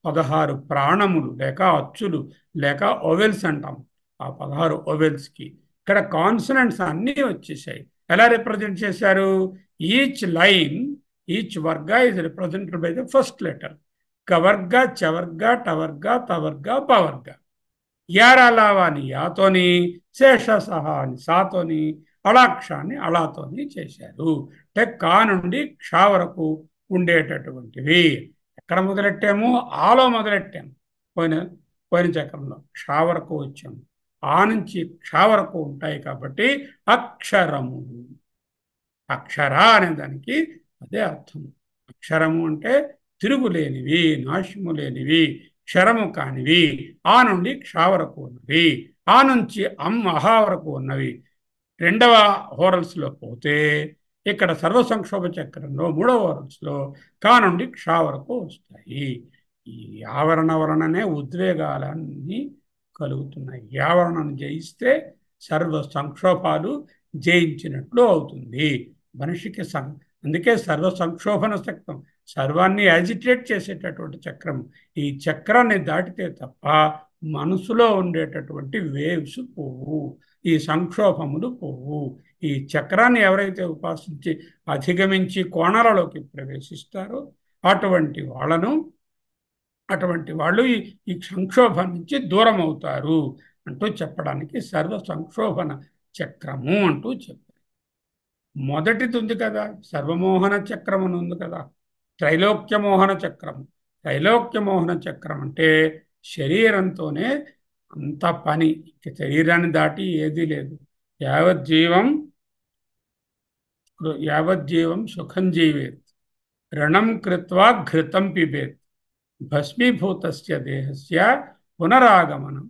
A: 16 ప్రాణములు లేక అచ్చులు లేక ఓవెల్స్ అంటాం. ఆ 16 ఓవెల్స్కి ఇక్కడ కాన్సనెంట్స్ అన్నీ వచ్చేసాయి. ఎలా రిప్రజెంట్ చేశారు? ఈచ్ లైన్, ఈచ్ వర్గ is represented by the first letter. కవర్గ, చవర్గ, టవర్గ, తవర్గ, పవర్గ. యారాలావాని యాతోని, శేష సహాని సాతోని, అలాక్షాన్ని అలాతోని చేశారు. అంటే కా నుండి క్ష వరకు ఉండేటటువంటివి. ఎక్కడ మొదలెట్టాము? ఆలో మొదలెట్టాము. పోయిన పోయిన చక్రంలో క్ష వరకు వచ్చాము. ఆ నుంచి క్ష వరకు ఉంటాయి కాబట్టి అక్షరములు. అక్షర అనే దానికి అదే అర్థం. అక్షరము అంటే తిరుగులేనివి, నాశము లేనివి, క్షరము కానివి. ఆ నుండి క్ష వరకు ఉన్నవి, ఆ నుంచి అహా వరకు ఉన్నవి. రెండవ హోరల్స్లో పోతే ఇక్కడ సర్వ సంక్షోభ చక్రంలో మూడవ హోరల్స్లో కా నుండి క్ష వరకు వస్తాయి. ఈ ఆవరణ వలననే ఉద్వేగాలన్నీ కలుగుతున్నాయి. ఆవరణను జయిస్తే సర్వ సంక్షోభాలు జయించినట్లు అవుతుంది మనిషికి. అందుకే సర్వ సంక్షోభన చక్రం, సర్వాన్ని యాజిటేట్ చేసేటటువంటి చక్రం. ఈ చక్రాన్ని దాటితే తప్ప మనసులో ఉండేటటువంటి వేవ్స్ పోవు, ఈ సంక్షోభములు పోవు. ఈ చక్రాన్ని ఎవరైతే ఉపాసించి అధిగమించి కోణాలలోకి ప్రవేశిస్తారో అటువంటి వాళ్ళు ఈ సంక్షోభం నుంచి దూరం అవుతారు అంటూ చెప్పడానికి సర్వ సంక్షోభన చక్రము అంటూ చెప్పారు. మొదటిది ఉంది కదా, సర్వమోహన చక్రం అని ఉంది కదా, త్రైలోక్యమోహన చక్రం. త్రైలోక్యమోహన చక్రం అంటే శరీరంతోనే అంత పని, శరీరాన్ని దాటి ఏదీ లేదు. యావజ్జీవం సుఖం జీవేత్, రణం కృత్వా ఘృతం పిబేత్, భస్మీభూతస్య దేహస్య పునరాగమనం.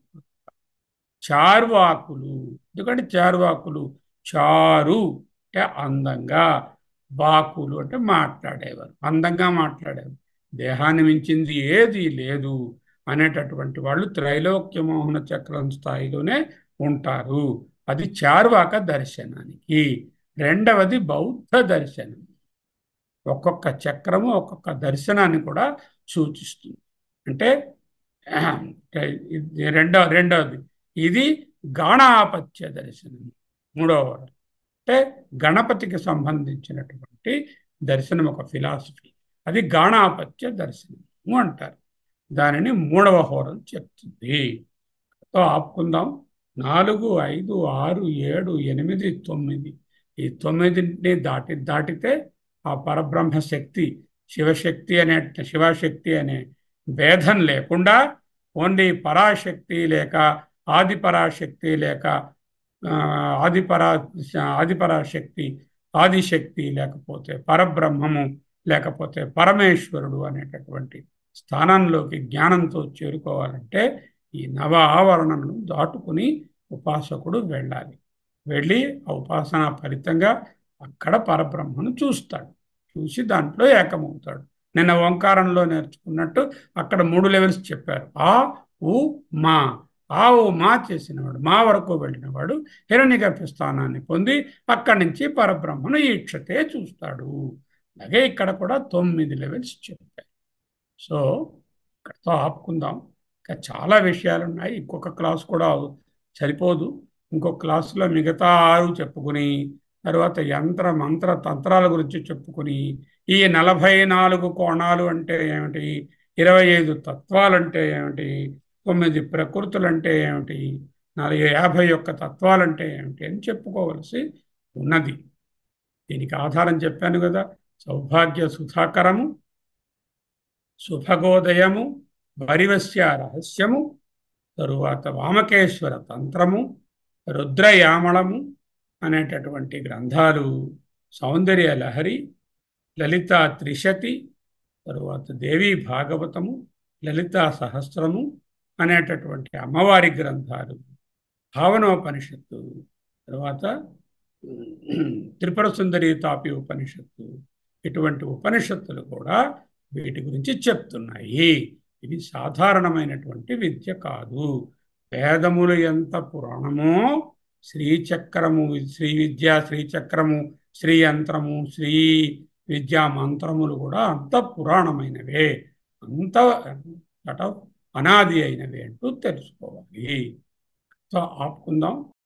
A: చార్వాకులు. ఎందుకంటే చార్వాకులు, చారు అంటే అందంగా, వాకులు అంటే మాట్లాడేవారు, అందంగా మాట్లాడేవారు. దేహాన్ని మించింది ఏది లేదు అనేటటువంటి వాళ్ళు త్రైలోక్యమోహన చక్రం స్థాయిలోనే ఉంటారు. అది చార్వాక దర్శనానికి. రెండవది బౌద్ధ దర్శనం. ఒక్కొక్క చక్రము ఒక్కొక్క దర్శనాన్ని కూడా సూచిస్తుంది. అంటే రెండవది ఇది గాణాపత్య దర్శనం. మూడవ అంటే గణపతికి సంబంధించినటువంటి దర్శనం, ఒక ఫిలాసఫీ. అది గాణాపత్య దర్శనము అంటారు. దానిని మూడవ హోరం చెప్తుంది. ఆపుకుందాం. 4, 5, 6, 7, 8, 9 ఈ 9ని దాటితే ఆ పరబ్రహ్మ శక్తి, శివశక్తి అనే భేదం లేకుండా ఓన్లీ పరాశక్తి లేక ఆదిపరాశక్తి లేక ఆదిపరాశక్తి, ఆదిశక్తి లేకపోతే పరబ్రహ్మము లేకపోతే పరమేశ్వరుడు అనేటటువంటి స్థానంలోకి జ్ఞానంతో చేరుకోవాలంటే ఈ నవ ఆవరణను దాటుకుని ఉపాసకుడు వెళ్ళాలి. వెళ్ళి ఆ ఉపాసన ఫలితంగా అక్కడ పరబ్రహ్మను చూస్తాడు. చూసి దాంట్లో ఏకమవుతాడు. నిన్న ఓంకారంలో నేర్చుకున్నట్టు అక్కడ 3 లెవెల్స్ చెప్పారు. ఆ ఉ మా. ఆ ఉ మా చేసినవాడు, మా వరకు వెళ్ళినవాడు హిరణ్యగర్భ స్థానాన్ని పొంది అక్కడి నుంచి పరబ్రహ్మను ఈక్షతే చూస్తాడు. అలాగే ఇక్కడ కూడా 9 లెవెల్స్ చెప్పారు. సో ఇక్కడతో ఆపుకుందాం. ఇంకా చాలా విషయాలు ఉన్నాయి. ఇంకొక క్లాస్ కూడా సరిపోదు. ఇంకొక క్లాసులో మిగతా 6 చెప్పుకుని తర్వాత యంత్ర మంత్ర తంత్రాల గురించి చెప్పుకుని ఈ 44 కోణాలు అంటే ఏమిటి, 25 తత్వాలంటే ఏమిటి, 9 ప్రకృతులంటే ఏమిటి, 51 తత్వాలంటే ఏమిటి అని చెప్పుకోవలసి ఉన్నది. దీనికి ఆధారం చెప్పాను కదా, సౌభాగ్య సుధాకరము, సుభగోదయము, వరివస్య రహస్యము, తరువాత వామకేశ్వర తంత్రము, రుద్రయామళము అనేటటువంటి గ్రంథాలు, సౌందర్య లహరి, లలితా త్రిశతి, తరువాత దేవీ భాగవతము, లలితా సహస్రము అనేటటువంటి అమ్మవారి గ్రంథాలు, భావనోపనిషత్తు, తర్వాత త్రిపుర సుందరి తాపి ఉపనిషత్తు, ఇటువంటి ఉపనిషత్తులు కూడా వీటి గురించి చెప్తున్నాయి. ఇది సాధారణమైనటువంటి విద్య కాదు. వేదములు ఎంత పురాణమో శ్రీచక్రము, శ్రీ విద్య, శ్రీచక్రము, శ్రీ యంత్రము, శ్రీ విద్యా మంత్రములు కూడా అంత పురాణమైనవే, అంత అనాది అయినవి అంటూ తెలుసుకోవాలి. సో ఆపుకుందాం.